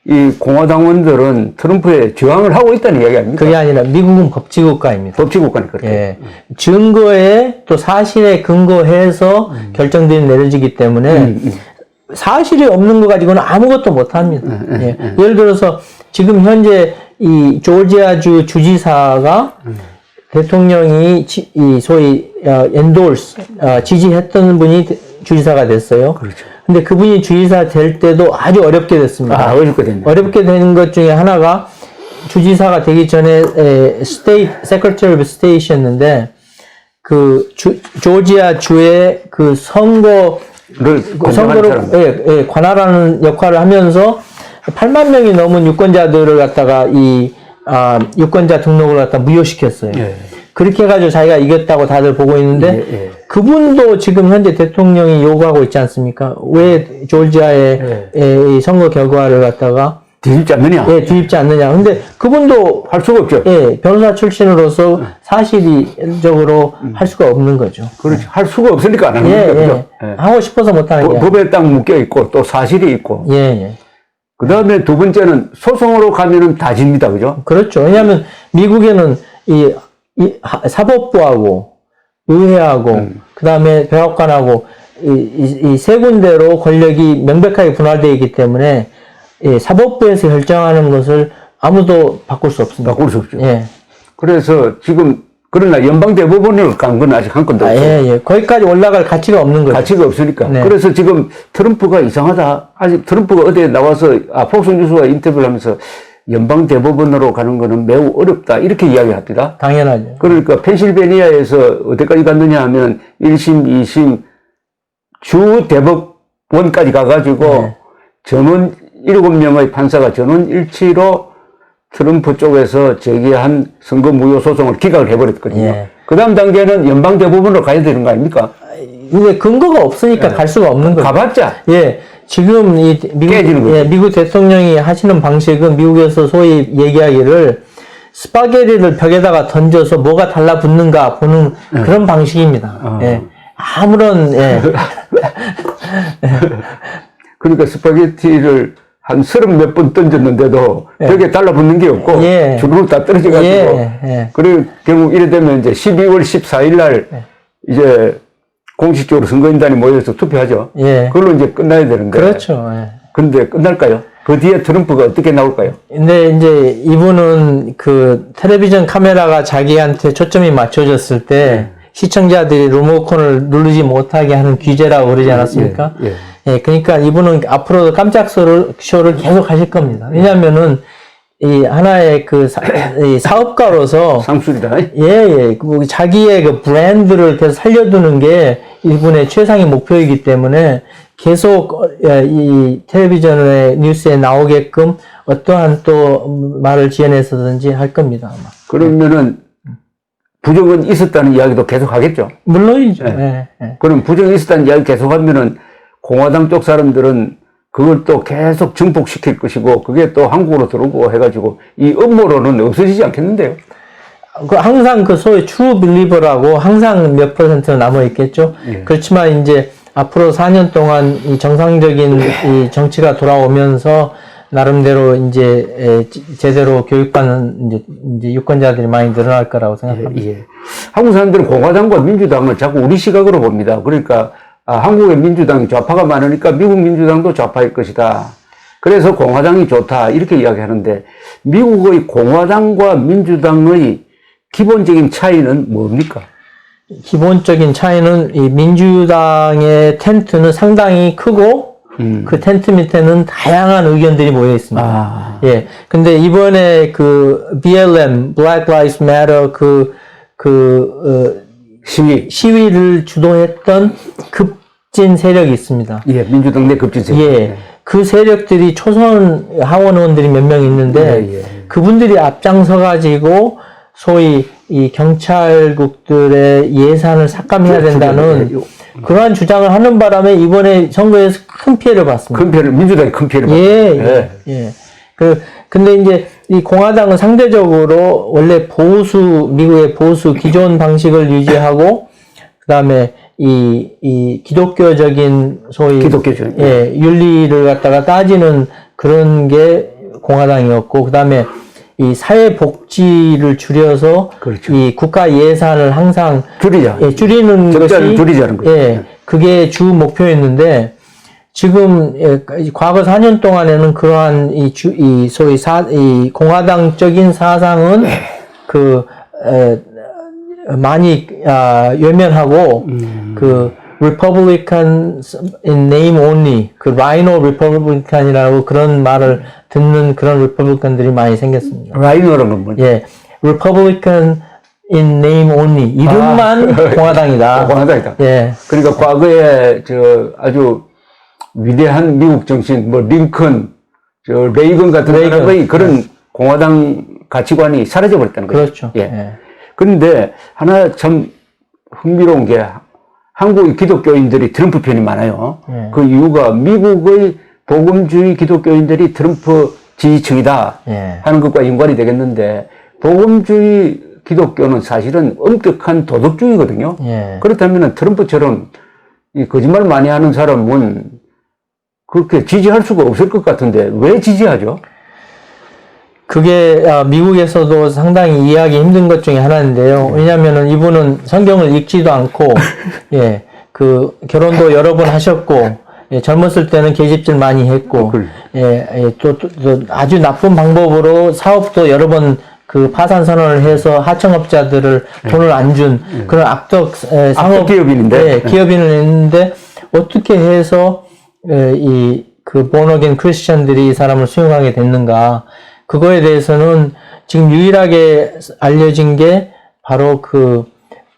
Speaker 1: 이 공화당원들은 트럼프에 저항을 하고 있다는 이야기 아닙니까?
Speaker 2: 그게 아니라 미국은 법치국가입니다.
Speaker 1: 법치국가는 그렇게.
Speaker 2: 예. 증거에 또 사실에 근거해서 결정들이 내려지기 때문에 사실이 없는 거 가지고는 아무것도 못 합니다. 예. 예를 들어서 지금 현재 이 조지아주 주지사가 대통령이 이 소위 endorse 지지했던 분이 주지사가 됐어요.
Speaker 1: 그렇죠.
Speaker 2: 근데 그분이 주지사 될 때도 아주 어렵게 됐습니다.
Speaker 1: 어렵게 됐네.
Speaker 2: 어렵게 된 것 중에 하나가 주지사가 되기 전에 State Secretary of State였는데 그 조지아 주의 그 선거를 관할하는 역할을 하면서 8만 명이 넘은 유권자들을 갖다가 유권자 등록을 갖다 무효시켰어요.
Speaker 1: 예.
Speaker 2: 그렇게 해가지고 자기가 이겼다고 다들 보고 있는데 그분도 지금 현재 대통령이 요구하고 있지 않습니까? 왜 조지아의 이 선거 결과를 갖다가
Speaker 1: 뒤집지 않느냐?
Speaker 2: 예, 뒤집지 않느냐. 근데 그분도
Speaker 1: 할 수가 없죠.
Speaker 2: 예, 변호사 출신으로서 사실적으로 할 수가 없는 거죠.
Speaker 1: 그렇죠. 할 수가 없으니까 안 하는
Speaker 2: 예,
Speaker 1: 거죠.
Speaker 2: 예.
Speaker 1: 그죠? 예.
Speaker 2: 하고 싶어서 못 하는 게.
Speaker 1: 법에 딱 묶여 있고 또 사실이 있고.
Speaker 2: 예, 예.
Speaker 1: 그 다음에 두 번째는 소송으로 가면은 다 집니다. 그죠?
Speaker 2: 그렇죠. 왜냐하면 미국에는 이 사법부하고 의회하고 그 다음에 백악관하고 이 세 군데로 권력이 명백하게 분할되어 있기 때문에 사법부에서 결정하는 것을 아무도 바꿀 수 없습니다.
Speaker 1: 바꿀 수 없죠.
Speaker 2: 예.
Speaker 1: 그래서 지금 그러나 연방대법원을 간 건 아직 한 건도 없어요.
Speaker 2: 예, 예. 거기까지 올라갈 가치가 없는 거죠.
Speaker 1: 가치가 없으니까.
Speaker 2: 네.
Speaker 1: 그래서 지금 트럼프가 이상하다. 아직 트럼프가 어디에 나와서 폭스뉴스와 인터뷰를 하면서 연방대법원으로 가는 거는 매우 어렵다. 이렇게 이야기합니다.
Speaker 2: 당연하죠.
Speaker 1: 그러니까 펜실베니아에서 어디까지 갔느냐 하면 1심, 2심 주 대법원까지 가가지고 전원 7명의 판사가 전원 일치로 트럼프 쪽에서 제기한 선거 무효 소송을 기각을 해버렸거든요.
Speaker 2: 예.
Speaker 1: 그 다음 단계는 연방대법원으로 가야 되는 거 아닙니까?
Speaker 2: 근데 근거가 없으니까 갈 수가 없는 거죠.
Speaker 1: 가봤자.
Speaker 2: 예. 지금
Speaker 1: 깨지는 거죠.
Speaker 2: 미국 대통령이 하시는 방식은 미국에서 소위 얘기하기를 스파게티를 벽에다가 던져서 뭐가 달라붙는가 보는 그런 방식입니다. 예. 아무런, 예.
Speaker 1: 그러니까 스파게티를 한 30몇 번 던졌는데도 벽에 달라붙는 게 없고 주르륵 다 떨어져가지고 그리고 결국 이래 되면 이제 12월 14일 날 이제 공식적으로 선거인단이 모여서 투표하죠. 그걸로 이제 끝나야 되는데.
Speaker 2: 그렇죠.
Speaker 1: 근데 끝날까요? 그 뒤에 트럼프가 어떻게 나올까요?
Speaker 2: 근데 이제 이분은 그 텔레비전 카메라가 자기한테 초점이 맞춰졌을 때 시청자들이 리모컨을 누르지 못하게 하는 규제라고 그러지 않았습니까? 예, 그러니까 이분은 앞으로도 깜짝 쇼를 계속 하실 겁니다. 왜냐면은 이 하나의 이 사업가로서
Speaker 1: 상술이다.
Speaker 2: 그 자기의 그 브랜드를 계속 살려두는 게 이분의 최상의 목표이기 때문에 계속 이 텔레비전의 뉴스에 나오게끔 어떠한 또 말을 지어내서든지 할 겁니다. 아마.
Speaker 1: 그러면은 부정은 있었다는 이야기도 계속 하겠죠.
Speaker 2: 물론이죠.
Speaker 1: 그럼 부정이 있었다는 이야기 계속 하면은 공화당 쪽 사람들은 그걸 또 계속 증폭시킬 것이고 그게 또 한국으로 들어오고 해가지고 이 음모론은 없어지지 않겠는데요?
Speaker 2: 항상 그 소위 true believer라고 항상 몇 %는 남아 있겠죠.
Speaker 1: 예.
Speaker 2: 그렇지만 이제 앞으로 4년 동안 이 정상적인 이 정치가 돌아오면서 나름대로 이제 제대로 교육받는 이제 유권자들이 많이 늘어날 거라고 생각합니다.
Speaker 1: 예. 한국 사람들은 공화당과 민주당을 자꾸 우리 시각으로 봅니다. 그러니까 한국의 민주당이 좌파가 많으니까 미국 민주당도 좌파일 것이다. 그래서 공화당이 좋다 이렇게 이야기하는데 미국의 공화당과 민주당의 기본적인 차이는 뭡니까?
Speaker 2: 기본적인 차이는 이 민주당의 텐트는 상당히 크고 그 텐트 밑에는 다양한 의견들이 모여 있습니다. 예. 근데 이번에 그 BLM, Black Lives Matter 시위를 주도했던 급진 세력이 있습니다.
Speaker 1: 예, 민주당 내 급진 세력.
Speaker 2: 예. 그 세력들이 초선 하원 의원들이 몇 명 있는데 그분들이 앞장서가지고 소위 이 경찰국들의 예산을 삭감해야 된다는 그러한 주장을 하는 바람에 이번에 선거에서 큰 피해를 봤습니다.
Speaker 1: 큰 피해를, 민주당이 큰 피해를 봤습니다.
Speaker 2: 예. 근데 이제 이 공화당은 상대적으로 원래 미국의 보수 기존 방식을 유지하고, 그 다음에 이 기독교적인 소위 윤리를 갖다가 따지는 그런 게 공화당이었고, 그 다음에 이 사회복지를 줄여서
Speaker 1: 그렇죠.
Speaker 2: 이 국가 예산을 항상 줄이는 것이
Speaker 1: 줄이자는 거죠.
Speaker 2: 그게 주 목표였는데 지금 과거 4년 동안에는 그러한 소위 이 공화당적인 사상은 많이 외면하고 그 Republican in name only, 그 Rhino Republican이라고 그런 말을 듣는 그런 Republican들이 많이 생겼습니다.
Speaker 1: Rhino라는 건 뭐죠?
Speaker 2: 예, Republican in name only, 이름만 공화당이다.
Speaker 1: 공화당이다.
Speaker 2: 예.
Speaker 1: 그러니까 과거에 아주 위대한 미국 정신, 링컨, 레이건 같은 사람의 그런 공화당 가치관이 사라져버렸다는 거죠.
Speaker 2: 그렇죠.
Speaker 1: 예. 그런데 하나 참 흥미로운 게 한국의 기독교인들이 트럼프 편이 많아요. 그 이유가 미국의 복음주의 기독교인들이 트럼프 지지층이다 하는 것과 연관이 되겠는데, 복음주의 기독교는 사실은 엄격한 도덕주의거든요. 그렇다면 트럼프처럼 이 거짓말 많이 하는 사람은 그렇게 지지할 수가 없을 것 같은데 왜 지지하죠?
Speaker 2: 그게 미국에서도 상당히 이해하기 힘든 것 중에 하나인데요. 왜냐하면은 이분은 성경을 읽지도 않고, 그 결혼도 여러 번 하셨고, 젊었을 때는 계집질 많이 했고, 또 아주 나쁜 방법으로 사업도 여러 번 그 파산 선언을 해서 하청업자들을 돈을 안 준 그런 악덕 상업
Speaker 1: 기업인인데,
Speaker 2: 기업인을 했는데 어떻게 해서 그 born-again 크리스천들이 이 사람을 수용하게 됐는가? 그거에 대해서는 지금 유일하게 알려진 게 바로 그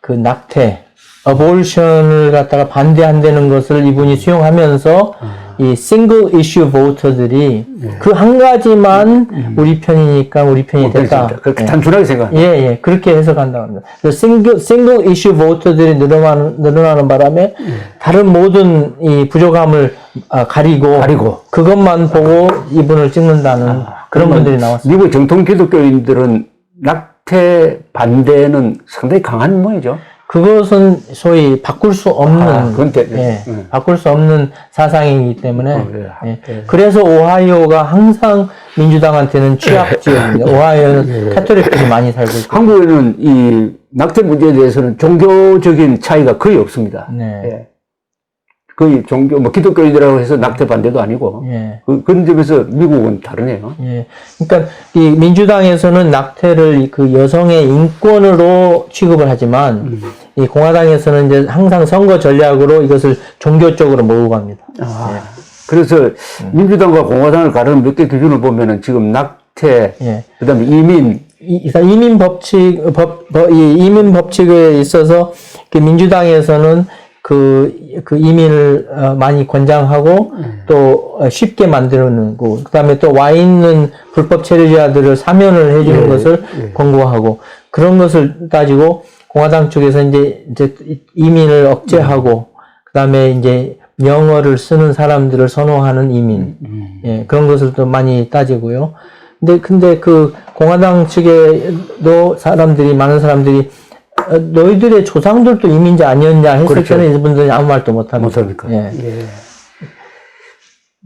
Speaker 2: 낙태, abortion을 갖다가 반대한다는 것을 이분이 수용하면서 이 single issue voter들이 그 한 가지만 우리 편이니까 우리 편이 됐다.
Speaker 1: 그렇게 단순하게 생각합니다.
Speaker 2: 그렇게 해석한다고 합니다. single issue voter들이 늘어나는 바람에 다른 모든 이 부족함을 가리고 그것만 보고 이분을 찍는다는 그런 분들이 나왔습니다.
Speaker 1: 미국 정통 기독교인들은 낙태 반대는 상당히 강한 모양이죠.
Speaker 2: 그것은 소위 바꿀 수 없는, 바꿀 수 없는 사상이기 때문에, 그래서 오하이오가 항상 민주당한테는 취약 지역입니다. 오하이오는 카톨릭들이 많이 살고 있고.
Speaker 1: 한국에는 이 낙태 문제에 대해서는 종교적인 차이가 거의 없습니다. 거의 기독교인이라고 해서 낙태 반대도 아니고, 그런 점에서 미국은 다르네요.
Speaker 2: 그러니까 이 민주당에서는 낙태를 그 여성의 인권으로 취급을 하지만, 이 공화당에서는 이제 항상 선거 전략으로 이것을 종교적으로 몰고 갑니다.
Speaker 1: 그래서 민주당과 공화당을 가르는 몇 개 기준을 보면은 지금 낙태, 그다음에
Speaker 2: 이민 법칙에 있어서 그 민주당에서는 그 이민을 많이 권장하고 또 쉽게 만드는 거, 그다음에 또 와 있는 불법 체류자들을 사면을 해주는 것을 권고하고, 그런 것을 따지고 공화당 쪽에서 이제 이민을 억제하고, 그다음에 이제 영어를 쓰는 사람들을 선호하는 이민, 예, 그런 것을 또 많이 따지고요. 근데 그 공화당 측에도 많은 사람들이 너희들의 조상들도 이민자 아니었냐 했을
Speaker 1: 그렇죠.
Speaker 2: 때는 이분들이 아무 말도 못합니다.
Speaker 1: 못합니까?
Speaker 2: 예.
Speaker 1: 예.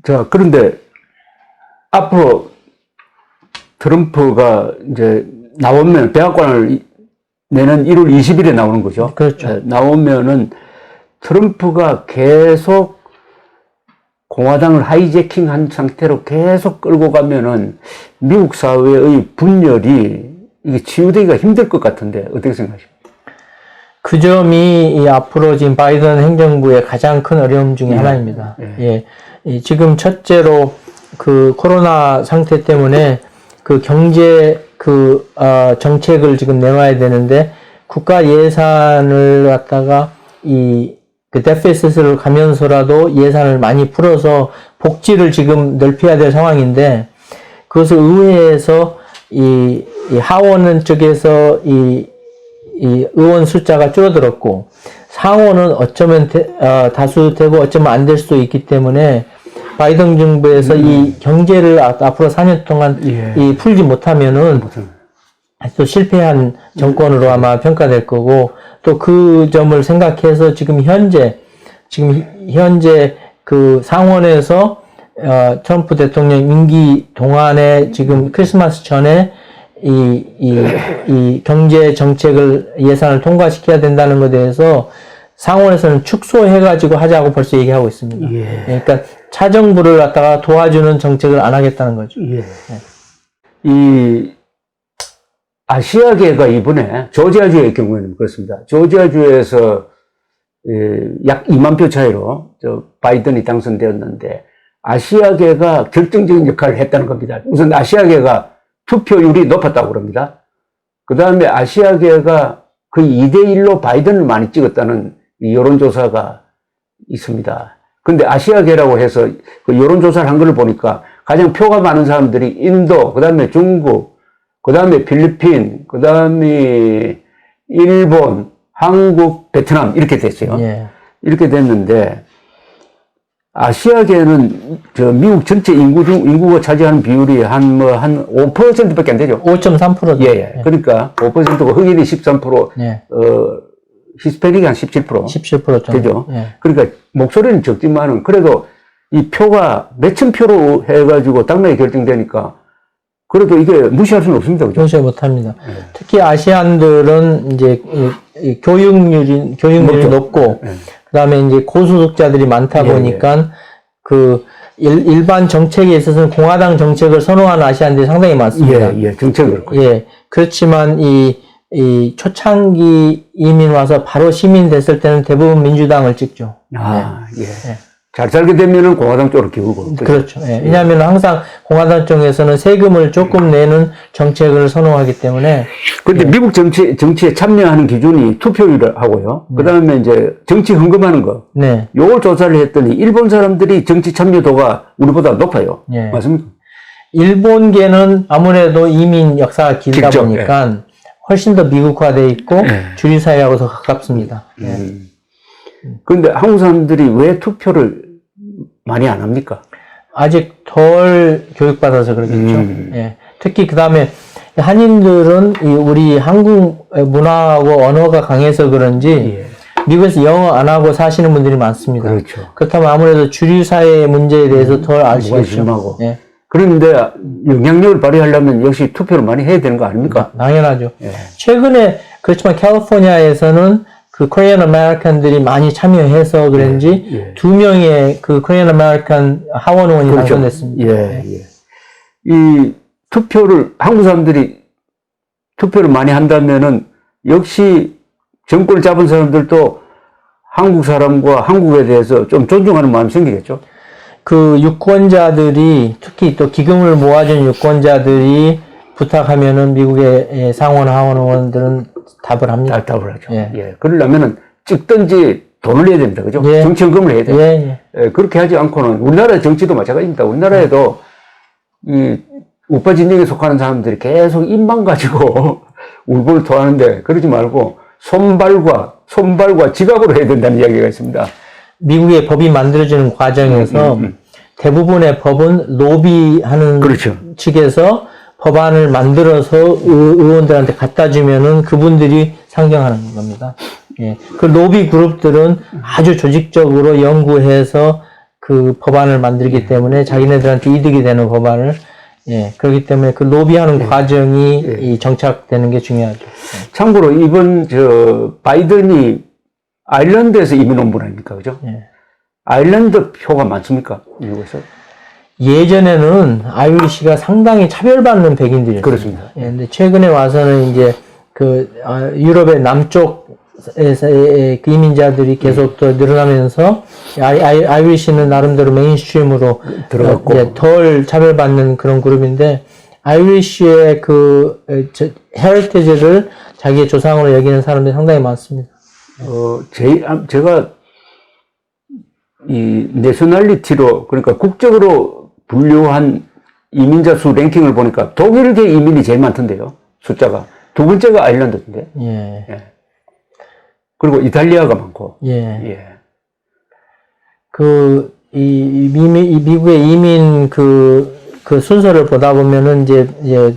Speaker 1: 자, 그런데 앞으로 트럼프가 이제 나오면 백악관을 내년 1월 20일에 나오는 거죠.
Speaker 2: 그렇죠.
Speaker 1: 예, 나오면은 트럼프가 계속 공화당을 하이제킹한 상태로 계속 끌고 가면은 미국 사회의 분열이 이게 치유되기가 힘들 것 같은데 어떻게 생각하십니까?
Speaker 2: 그 점이 이 앞으로 지금 바이든 행정부의 가장 큰 어려움 중에 하나입니다. 예. 지금 첫째로 그 코로나 상태 때문에 그 경제 정책을 지금 내놔야 되는데 국가 예산을 갖다가 그 데피시트를 가면서라도 예산을 많이 풀어서 복지를 지금 넓혀야 될 상황인데 그것을 의회에서 이 하원 쪽에서 이 의원 숫자가 줄어들었고 상원은 어쩌면 다수되고 어쩌면 안 될 수도 있기 때문에 바이든 정부에서 이 경제를 앞으로 4년 동안 풀지 못하면은 또 실패한 정권으로 아마 평가될 거고 또 그 점을 생각해서 지금 현재 그 상원에서 트럼프 대통령 임기 동안에 지금 크리스마스 전에 이 경제 정책을 예산을 통과시켜야 된다는 것에 대해서 상원에서는 축소해가지고 하자고 벌써 얘기하고 있습니다.
Speaker 1: 예.
Speaker 2: 그러니까 차정부를 갖다가 도와주는 정책을 안 하겠다는 거죠.
Speaker 1: 예. 이 아시아계가 이번에 조지아주의 경우에는 그렇습니다. 조지아주에서 약 2만 표 차이로 바이든이 당선되었는데 아시아계가 결정적인 역할을 했다는 겁니다. 우선 아시아계가 투표율이 높았다고 그럽니다. 그 다음에 아시아계가 거의 2대1로 바이든을 많이 찍었다는 여론조사가 있습니다. 근데 아시아계라고 해서 그 여론조사를 한 걸 보니까 가장 표가 많은 사람들이 인도, 그 다음에 중국, 그 다음에 필리핀, 그 다음에 일본, 한국, 베트남 이렇게 됐어요.
Speaker 2: 예.
Speaker 1: 이렇게 됐는데 아시아계는 미국 전체 인구가 차지하는 비율이 한 5%밖에 안 되죠.
Speaker 2: 5.3%.
Speaker 1: 예. 그러니까 5%고 흑인이 13%,
Speaker 2: 예.
Speaker 1: 히스패닉이 한 17%.
Speaker 2: 17% 정도.
Speaker 1: 되죠.
Speaker 2: 예.
Speaker 1: 그러니까 목소리는 적지만은 그래도 이 표가 몇천 표로 해가지고 당락이 결정되니까 그래도 이게 무시할 수는 없습니다. 그죠?
Speaker 2: 무시 못합니다. 특히 아시안들은 이제 교육률이 높고 그다음에 이제 고소득자들이 많다 보니까 그 일반 정책에 있어서는 공화당 정책을 선호하는 아시안들이 상당히 많습니다.
Speaker 1: 예, 정책은 그렇고.
Speaker 2: 예. 그렇지만 이 초창기 이민 와서 바로 시민 됐을 때는 대부분 민주당을 찍죠.
Speaker 1: 예. 잘 살게 되면은 공화당 쪽으로 기울고.
Speaker 2: 그렇죠. 예. 왜냐하면 항상 공화당 쪽에서는 세금을 조금 내는 정책을 선호하기 때문에.
Speaker 1: 근데 미국 정치에 참여하는 기준이 투표율을 하고요. 그 다음에 이제 정치 헌금하는 거.
Speaker 2: 네.
Speaker 1: 요걸 조사를 했더니 일본 사람들이 정치 참여도가 우리보다 높아요.
Speaker 2: 예.
Speaker 1: 맞습니까?
Speaker 2: 일본계는 아무래도 이민 역사가 길다
Speaker 1: 길죠.
Speaker 2: 보니까 훨씬 더 미국화되어 있고 주류사회하고 더 가깝습니다.
Speaker 1: 그런데 한국 사람들이 왜 투표를 많이 안 합니까?
Speaker 2: 아직 덜 교육받아서 그러겠죠. 예. 특히 그 다음에 한인들은 우리 한국 문화하고 언어가 강해서 그런지 미국에서 영어 안 하고 사시는 분들이 많습니다.
Speaker 1: 그렇죠.
Speaker 2: 그렇다면 아무래도 주류사회의 문제에 대해서 덜 아시겠죠.
Speaker 1: 실망하고.
Speaker 2: 예.
Speaker 1: 그런데 영향력을 발휘하려면 역시 투표를 많이 해야 되는 거 아닙니까?
Speaker 2: 당연하죠. 최근에 그렇지만 캘리포니아에서는 그 코리안 아메리칸들이 많이 참여해서 그런지 2명의 그 코리안 아메리칸 하원 의원이
Speaker 1: 그렇죠.
Speaker 2: 당선됐습니다.
Speaker 1: 이 투표를 한국 사람들이 투표를 많이 한다면은 역시 정권을 잡은 사람들도 한국 사람과 한국에 대해서 좀 존중하는 마음이 생기겠죠.
Speaker 2: 그 유권자들이 특히 또 기금을 모아준 유권자들이 부탁하면은 미국의 상원 하원 의원들은 답을 합니다.
Speaker 1: 답을 하죠. 그러려면은 찍든지 돈을 내야 됩니다. 그죠? 정치 헌금을 해야 돼요. 그렇게 하지 않고는 우리나라의 정치도 마찬가지입니다. 우리나라에도 이 우파 진영에 속하는 사람들이 계속 입만 가지고 울분을 토하는데 그러지 말고 손발과 지갑으로 해야 된다는 이야기가 있습니다.
Speaker 2: 미국의 법이 만들어지는 과정에서 대부분의 법은 로비하는
Speaker 1: 그렇죠.
Speaker 2: 측에서 법안을 만들어서 의원들한테 갖다 주면은 그분들이 상정하는 겁니다. 예. 그 로비 그룹들은 아주 조직적으로 연구해서 그 법안을 만들기 때문에 자기네들한테 이득이 되는 법안을 예. 그렇기 때문에 그 로비하는 과정이 이 정착되는 게 중요하죠.
Speaker 1: 참고로 이번 바이든이 아일랜드에서 이민 온 분 아닙니까? 그죠?
Speaker 2: 예.
Speaker 1: 아일랜드 표가 많습니까? 미국에서?
Speaker 2: 예전에는 아이리시가 상당히 차별받는 백인들이었어요.
Speaker 1: 그렇습니다.
Speaker 2: 예, 근데 최근에 와서는 이제 유럽의 남쪽에서의 그 이민자들이 계속 더 늘어나면서 아이리시는 나름대로 메인스트림으로
Speaker 1: 들어갔고.
Speaker 2: 예, 덜 차별받는 그런 그룹인데 아이리시의 헤리티지를 자기의 조상으로 여기는 사람들이 상당히 많습니다.
Speaker 1: 제가 이 내셔널리티로 그러니까 국적으로 분류한 이민자 수 랭킹을 보니까 독일계 이민이 제일 많던데요. 숫자가. 두 번째가 아일랜드인데.
Speaker 2: 예.
Speaker 1: 예. 그리고 이탈리아가 많고.
Speaker 2: 예.
Speaker 1: 예.
Speaker 2: 이 미국의 이민 그 순서를 보다 보면은 이제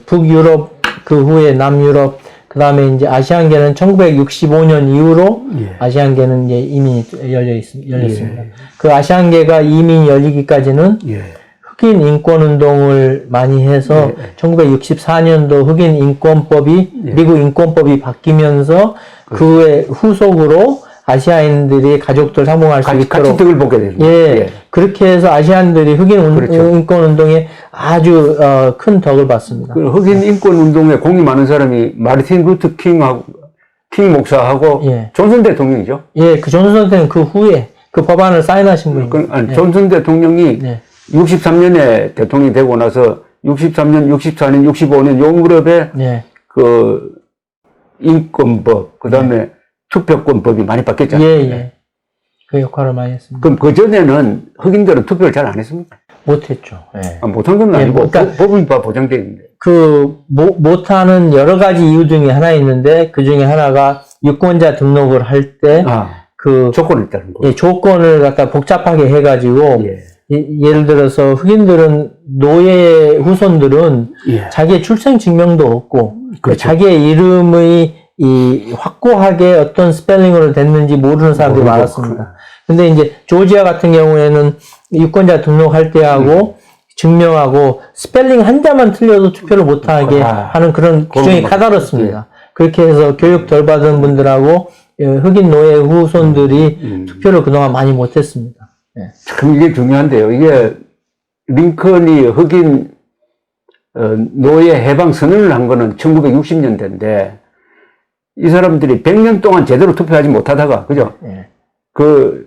Speaker 2: 북유럽 그 후에 남유럽 그 다음에 이제 아시안계는 1965년 이후로
Speaker 1: 예.
Speaker 2: 아시안계는 이제 이민이 열렸습니다.
Speaker 1: 예.
Speaker 2: 그 아시안계가 이민이 열리기까지는
Speaker 1: 예.
Speaker 2: 흑인 인권 운동을 많이 해서 1964년도 흑인 인권법이 미국 인권법이 바뀌면서 그의 후속으로 아시아인들이 가족들 상봉할 수
Speaker 1: 같이
Speaker 2: 있도록
Speaker 1: 득을 보게 됩니다.
Speaker 2: 예, 그렇게 해서 아시안들이 흑인
Speaker 1: 그렇죠.
Speaker 2: 인권 운동에 아주 큰 덕을 받습니다.
Speaker 1: 그 흑인 인권 운동에 공이 많은 사람이 마르틴 루터 킹 목사하고
Speaker 2: 예.
Speaker 1: 존슨 대통령이죠.
Speaker 2: 예, 그 존슨 선생은 그 후에 그 법안을 사인하신 분입니다.
Speaker 1: 존슨 대통령이 63년에 대통령이 되고 나서 63년, 64년, 65년 요 무렵에 그 인권법, 그 다음에 투표권법이 많이 바뀌었잖아요.
Speaker 2: 예. 그 역할을 많이 했습니다.
Speaker 1: 그럼 그전에는 흑인들은 투표를 잘 안 했습니까?
Speaker 2: 못했죠. 예.
Speaker 1: 못한 건 아니고,
Speaker 2: 그러니까
Speaker 1: 법은 다 보장되어 있는데.
Speaker 2: 못하는 여러 가지 이유 중에 하나 있는데, 그 중에 하나가 유권자 등록을 할 때,
Speaker 1: 조건이 있다는 거.
Speaker 2: 예, 조건을 갖다 복잡하게 해가지고, 예를 들어서 흑인들은 노예 후손들은 자기의 출생 증명도 없고, 그렇죠. 자기의 이름의 확고하게 어떤 스펠링으로 됐는지 모르는 사람들이 많았습니다. 근데 이제 조지아 같은 경우에는 유권자 등록할 때하고 증명하고 스펠링 한자만 틀려도 투표를 못하게 하는 그런 규정이 까다롭습니다. 그렇게 해서 교육 덜 받은 분들하고 흑인 노예 후손들이 투표를 그동안 많이 못했습니다.
Speaker 1: 참 이게 중요한데요. 이게 링컨이 흑인 노예 해방 선언을 한 거는 1960년대인데 이 사람들이 100년 동안 제대로 투표하지 못하다가, 그죠? 그,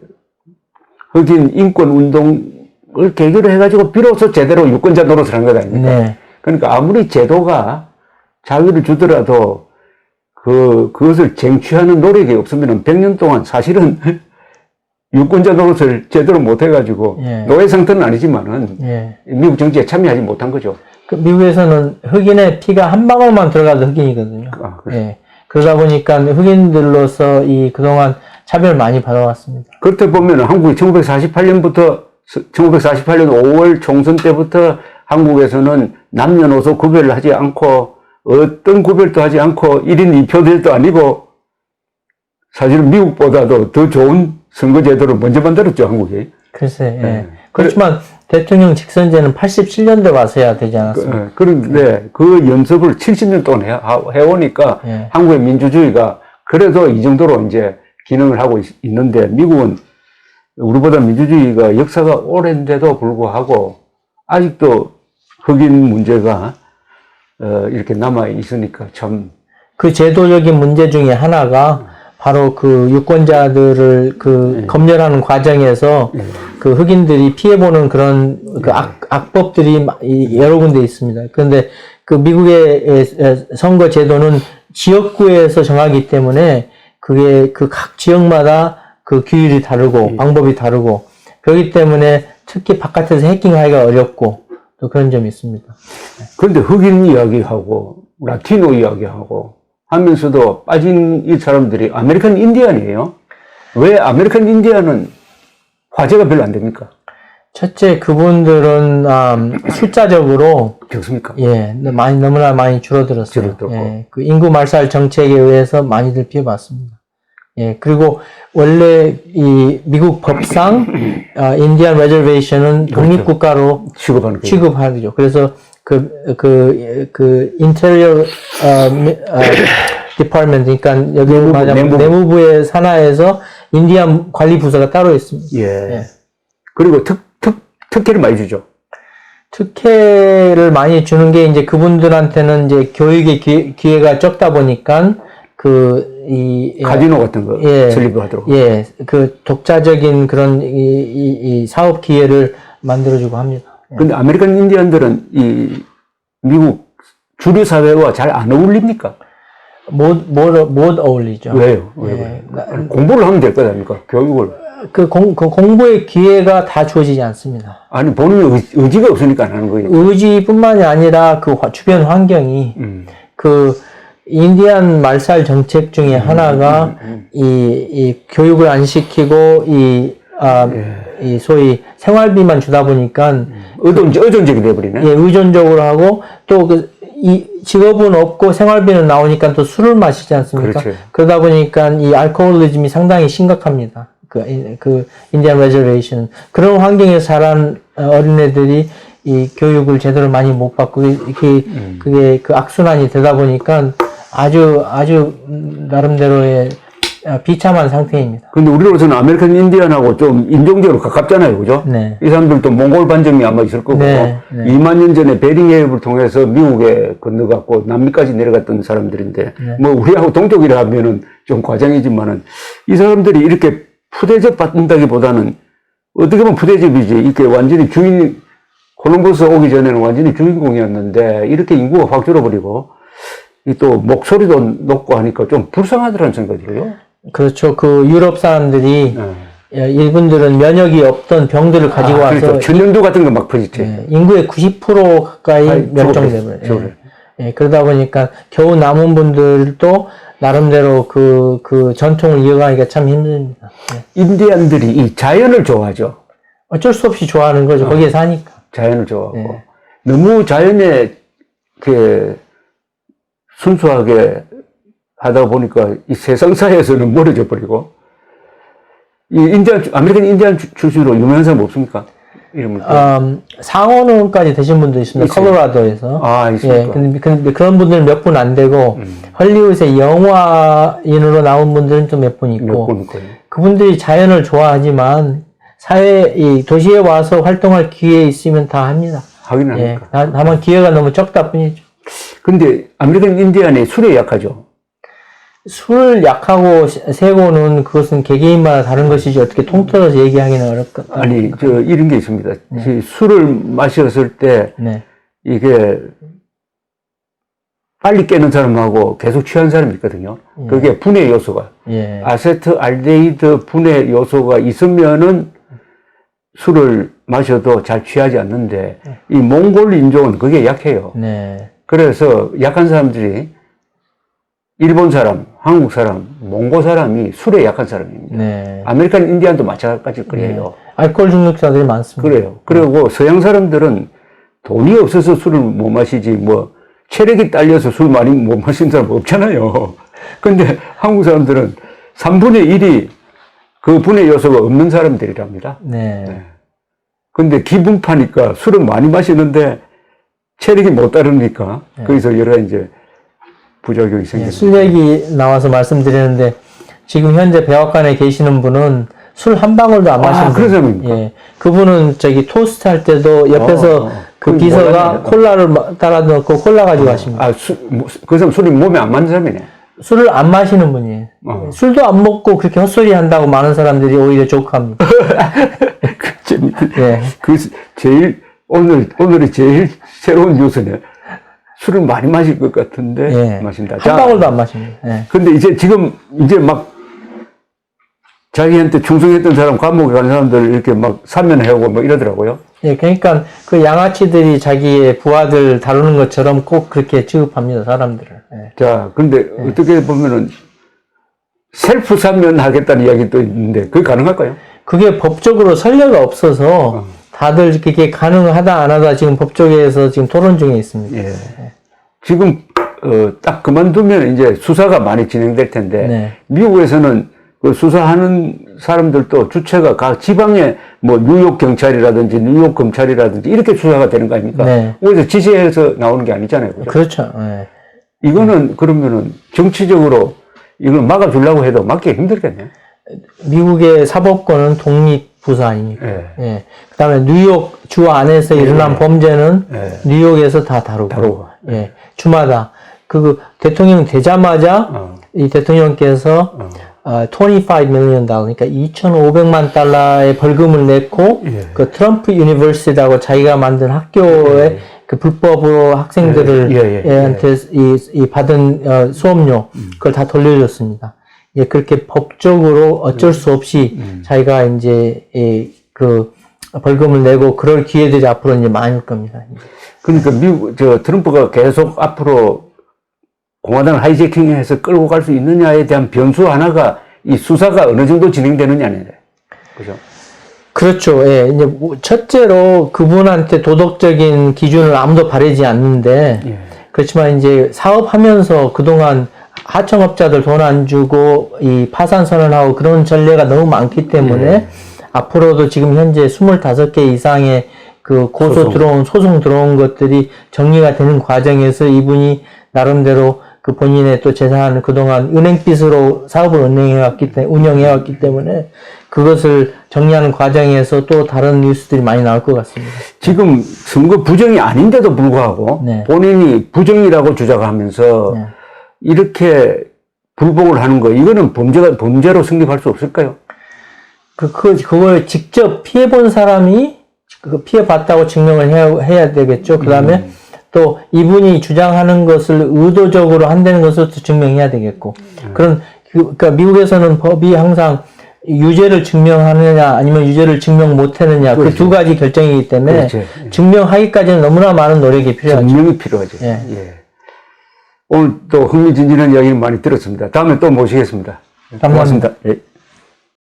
Speaker 1: 흑인 인권 운동을 계기로 해가지고 비로소 제대로 유권자 노릇을 한 것 아닙니까? 그러니까 아무리 제도가 자유를 주더라도 그것을 쟁취하는 노력이 없으면 100년 동안 사실은 유권자 노릇을 제대로 못 해가지고 노예 상태는 아니지만은 미국 정치에 참여하지 못한 거죠.
Speaker 2: 그 미국에서는 흑인의 피가 한 방울만 들어가도 흑인이거든요. 그러다 보니까 흑인들로서 그동안 차별 많이 받아왔습니다.
Speaker 1: 그렇다 보면 한국이 1948년 5월 총선 때부터 한국에서는 남녀노소 구별을 하지 않고 어떤 구별도 하지 않고 1인 2표제도 아니고 사실은 미국보다도 더 좋은 선거제도를 먼저 만들었죠, 한국이.
Speaker 2: 글쎄, 그렇지만 대통령 직선제는 87년대 와서야 되지 않았습니까?
Speaker 1: 그런데 그 연습을 70년 동안 해오니까 한국의 민주주의가 그래도 이 정도로 이제 기능을 하고 있는데 미국은 우리보다 민주주의가 역사가 오랜데도 불구하고 아직도 흑인 문제가 이렇게 남아 있으니까 참.
Speaker 2: 그 제도적인 문제 중에 하나가 바로 그 유권자들을 검열하는 과정에서 그 흑인들이 피해보는 그런 그 악법들이 여러 군데 있습니다. 그런데 그 미국의 선거 제도는 지역구에서 정하기 때문에 그게 그 각 지역마다 그 규율이 다르고 방법이 다르고 그렇기 때문에 특히 바깥에서 해킹하기가 어렵고 또 그런 점이 있습니다.
Speaker 1: 그런데 흑인 이야기하고 라티노 이야기하고 하면서도 빠진 이 사람들이 아메리칸 인디언이에요. 왜 아메리칸 인디언은 화제가 별로 안 됩니까?
Speaker 2: 첫째, 그분들은 숫자적으로
Speaker 1: 적습니까?
Speaker 2: 예, 너무나 많이 줄어들었어요.
Speaker 1: 줄어들었고.
Speaker 2: 예, 그 인구 말살 정책에 의해서 많이들 피해봤습니다. 예, 그리고 원래 이 미국 법상 인디안 레저베이션은 독립국가로
Speaker 1: 취급하는 거예요.
Speaker 2: 취급하죠. 그래서 인테리어 디파트먼트, 그러니까 여기 말하자면 내무부의 산하에서 인디안 관리 부서가 따로 있습니다.
Speaker 1: 예.
Speaker 2: 예.
Speaker 1: 그리고 특혜를 많이 주죠.
Speaker 2: 특혜를 많이 주는 게 이제 그분들한테는 이제 교육의 기회가 적다 보니까
Speaker 1: 카지노 같은 거
Speaker 2: 예,
Speaker 1: 설립하도록.
Speaker 2: 예, 그 독자적인 그런 이 사업 기회를 만들어주고 합니다.
Speaker 1: 근데 아메리칸 인디언들은 이 미국 주류 사회와 잘 안 어울립니까?
Speaker 2: 못 어울리죠.
Speaker 1: 왜요?
Speaker 2: 예,
Speaker 1: 공부를 하면 될 거 아닙니까? 교육을.
Speaker 2: 그 공부의 기회가 다 주어지지 않습니다.
Speaker 1: 아니, 본인 의지가 없으니까 안 하는 거예요.
Speaker 2: 의지뿐만이 아니라 그 주변 환경이 그 인디안 말살 정책 중에 하나가 이 교육을 안 시키고 이 소위 생활비만 주다 보니까
Speaker 1: 의존적이 돼버리네.
Speaker 2: 예, 의존적으로 하고 또 이 직업은 없고 생활비는 나오니까 또 술을 마시지 않습니까?
Speaker 1: 그렇죠.
Speaker 2: 그러다 보니까 이 알코올리즘이 상당히 심각합니다. 그 인디안 레저베이션 그런 환경에서 자란 어린애들이 이 교육을 제대로 많이 못 받고 그게 그 악순환이 되다 보니까 아주 나름대로의 비참한 상태입니다.
Speaker 1: 근데 우리로서는 아메리칸 인디언하고 좀 인종적으로 가깝잖아요, 그죠?
Speaker 2: 네.
Speaker 1: 이 사람들도 몽골 반점이 아마 있을 거고,
Speaker 2: 네.
Speaker 1: 2만 년 전에 베링 해협을 통해서 미국에 건너갔고 남미까지 내려갔던 사람들인데, 뭐 우리하고 동족이라 하면은 좀 과장이지만은 이 사람들이 이렇게 푸대접 받는다기보다는 어떻게 보면 푸대접이지, 이렇게 완전히 콜럼버스 오기 전에는 완전히 주인공이었는데 이렇게 인구가 확 줄어버리고 또 목소리도 높고 하니까 좀 불쌍하더라는 생각이 들어요.
Speaker 2: 그렇죠. 그 유럽 사람들이 이분들은 면역이 없던 병들을 가지고 와서
Speaker 1: 그렇죠. 천연두 같은 거 막 퍼지지.
Speaker 2: 예, 인구의 90% 가까이 멸종돼버려요. 예, 그러다 보니까 겨우 남은 분들도 나름대로 그 전통을 이어가기가 참 힘듭니다. 예.
Speaker 1: 인디안들이 이 자연을 좋아하죠.
Speaker 2: 어쩔 수 없이 좋아하는 거죠. 거기에 사니까.
Speaker 1: 자연을 좋아하고.
Speaker 2: 예.
Speaker 1: 너무 자연에 순수하게 하다 보니까 이 세상사에서는 멀어져 버리고, 아메리칸 인디안 출신으로 유명한 사람 없습니까? 이름을.
Speaker 2: 상원의원까지 되신 분도 있습니다.
Speaker 1: 있어요.
Speaker 2: 콜로라도에서.
Speaker 1: 있습니까?
Speaker 2: 예, 근데 그런 분들은 몇 분 안 되고, 헐리우드의 영화인으로 나온 분들은 또 몇 분 있고,
Speaker 1: 몇 분 있고.
Speaker 2: 그분들이 자연을 좋아하지만, 이 도시에 와서 활동할 기회 있으면 다 합니다.
Speaker 1: 하긴
Speaker 2: 예,
Speaker 1: 합니까?
Speaker 2: 다만 기회가 너무 적다 뿐이죠.
Speaker 1: 근데 아메리칸 인디안이 술에 약하죠.
Speaker 2: 술 약하고 세고는 그것은 개개인마다 다른 것이지 어떻게 통틀어서 얘기하기는 어렵다.
Speaker 1: 아니, 이런 게 있습니다. 술을 마셨을 때,
Speaker 2: 네.
Speaker 1: 이게, 빨리 깨는 사람하고 계속 취한 사람이 있거든요. 그게 분해 요소가.
Speaker 2: 예.
Speaker 1: 아세트알데히드 분해 요소가 있으면은 술을 마셔도 잘 취하지 않는데, 이 몽골 인종은 그게 약해요.
Speaker 2: 네.
Speaker 1: 그래서 약한 사람들이 일본 사람, 한국 사람, 몽고 사람이 술에 약한 사람입니다.
Speaker 2: 네.
Speaker 1: 아메리칸 인디안도 마찬가지일 거예요.
Speaker 2: 알코올 중독자들이 많습니다.
Speaker 1: 그래요. 그리고 서양 사람들은 돈이 없어서 술을 못 마시지, 뭐, 체력이 딸려서 술 많이 못 마시는 사람 없잖아요. 근데 한국 사람들은 3분의 1이 그 분해 요소가 없는 사람들이랍니다.
Speaker 2: 네.
Speaker 1: 근데 기분 파니까 술을 많이 마시는데 체력이 못 따르니까 거기서 여러 이제 부작용이 생깁니다.
Speaker 2: 술 얘기 나와서 말씀드리는데 지금 현재 백악관에 계시는 분은 술 한 방울도 안 마시는
Speaker 1: 그런 사람입니까?
Speaker 2: 예. 그분은 토스트 할 때도 옆에서 그 비서가 콜라를 따라 넣고 콜라 가지고 가십니다.
Speaker 1: 그 사람 술이 몸에 안 맞는 사람이네.
Speaker 2: 술을 안 마시는 분이에요. 술도 안 먹고 그렇게 헛소리 한다고 많은 사람들이 오히려 좋아합니다.
Speaker 1: 예. 오늘이 제일 새로운 뉴스네. 술을 많이 마실 것 같은데, 마신다.
Speaker 2: 한 방울도 안 마십니다. 예.
Speaker 1: 근데 이제 막, 자기한테 충성했던 사람, 감옥에 간 사람들 이렇게 막 사면하고 뭐 이러더라고요.
Speaker 2: 예, 그러니까 그 양아치들이 자기의 부하들 다루는 것처럼 꼭 그렇게 취급합니다, 사람들을. 예.
Speaker 1: 자, 근데 어떻게 보면은 셀프 사면하겠다는 이야기도 있는데, 그게 가능할까요?
Speaker 2: 그게 법적으로 선례가 없어서 다들 그게 가능하다 안 하다 지금 법조계에서 지금 토론 중에 있습니다.
Speaker 1: 예. 지금 딱 그만두면 이제 수사가 많이 진행될 텐데
Speaker 2: 네.
Speaker 1: 미국에서는 그 수사하는 사람들도 주체가 각 지방의 뭐 뉴욕 경찰이라든지 뉴욕 검찰이라든지 이렇게 수사가 되는 거 아닙니까?
Speaker 2: 네.
Speaker 1: 어디서 지시해서 나오는 게 아니잖아요. 그죠?
Speaker 2: 그렇죠. 네.
Speaker 1: 이거는 그러면은 정치적으로 이걸 막아주려고 해도 막기 힘들겠네.
Speaker 2: 미국의 사법권은 독립부서 아닙니까?
Speaker 1: 예.
Speaker 2: 예. 그 다음에 뉴욕 주 안에서 일어난 범죄는
Speaker 1: 예.
Speaker 2: 뉴욕에서 다 다루고. 예. 주마다. 대통령 되자마자 이 대통령께서 25 million 달러, 그러니까 2,500만 달러의 벌금을 냈고,
Speaker 1: 예.
Speaker 2: 그 트럼프 유니버시티라고 자기가 만든 학교에 그 불법으로 학생들을 한테 이 받은 수업료 그걸 다 돌려줬습니다. 예, 그렇게 법적으로 어쩔 수 없이 자기가 이제 그 벌금을 내고 그럴 기회들이 앞으로 이제 많을 겁니다.
Speaker 1: 그러니까 트럼프가 계속 앞으로 공화당을 하이제킹해서 끌고 갈 수 있느냐에 대한 변수 하나가 이 수사가 어느 정도 진행되느냐네. 그죠?
Speaker 2: 그렇죠. 예. 이제 첫째로 그분한테 도덕적인 기준을 아무도 바르지 않는데,
Speaker 1: 예.
Speaker 2: 그렇지만 이제 사업하면서 그동안 하청업자들 돈 안 주고 이 파산 선언하고 그런 전례가 너무 많기 때문에 앞으로도 지금 현재 25개 이상의 그 소송 들어온 것들이 정리가 되는 과정에서 이분이 나름대로 그 본인의 또 재산을 그동안 은행빚으로 사업을 운영해왔기 때문에 그것을 정리하는 과정에서 또 다른 뉴스들이 많이 나올 것 같습니다.
Speaker 1: 지금 선거 부정이 아닌데도 불구하고
Speaker 2: 네.
Speaker 1: 본인이 부정이라고 주장하면서
Speaker 2: 네.
Speaker 1: 이렇게 불복을 하는 거, 이거는 범죄로 성립할 수 없을까요?
Speaker 2: 그걸 직접 피해본 사람이 그 피해봤다고 증명을 해야 되겠죠. 그 다음에 또 이분이 주장하는 것을 의도적으로 한다는 것을 또 증명해야 되겠고. 그러니까 미국에서는 법이 항상 유죄를 증명하느냐 아니면 유죄를 증명 못하느냐 그 두 가지 결정이기 때문에
Speaker 1: 그렇죠.
Speaker 2: 증명하기까지는 너무나 많은 노력이 필요하죠.
Speaker 1: 증명이 필요하죠.
Speaker 2: 예.
Speaker 1: 예. 오늘 또 흥미진진한 이야기를 많이 들었습니다. 다음에 또 모시겠습니다.
Speaker 2: 감사합니다.
Speaker 1: 고맙습니다. 예.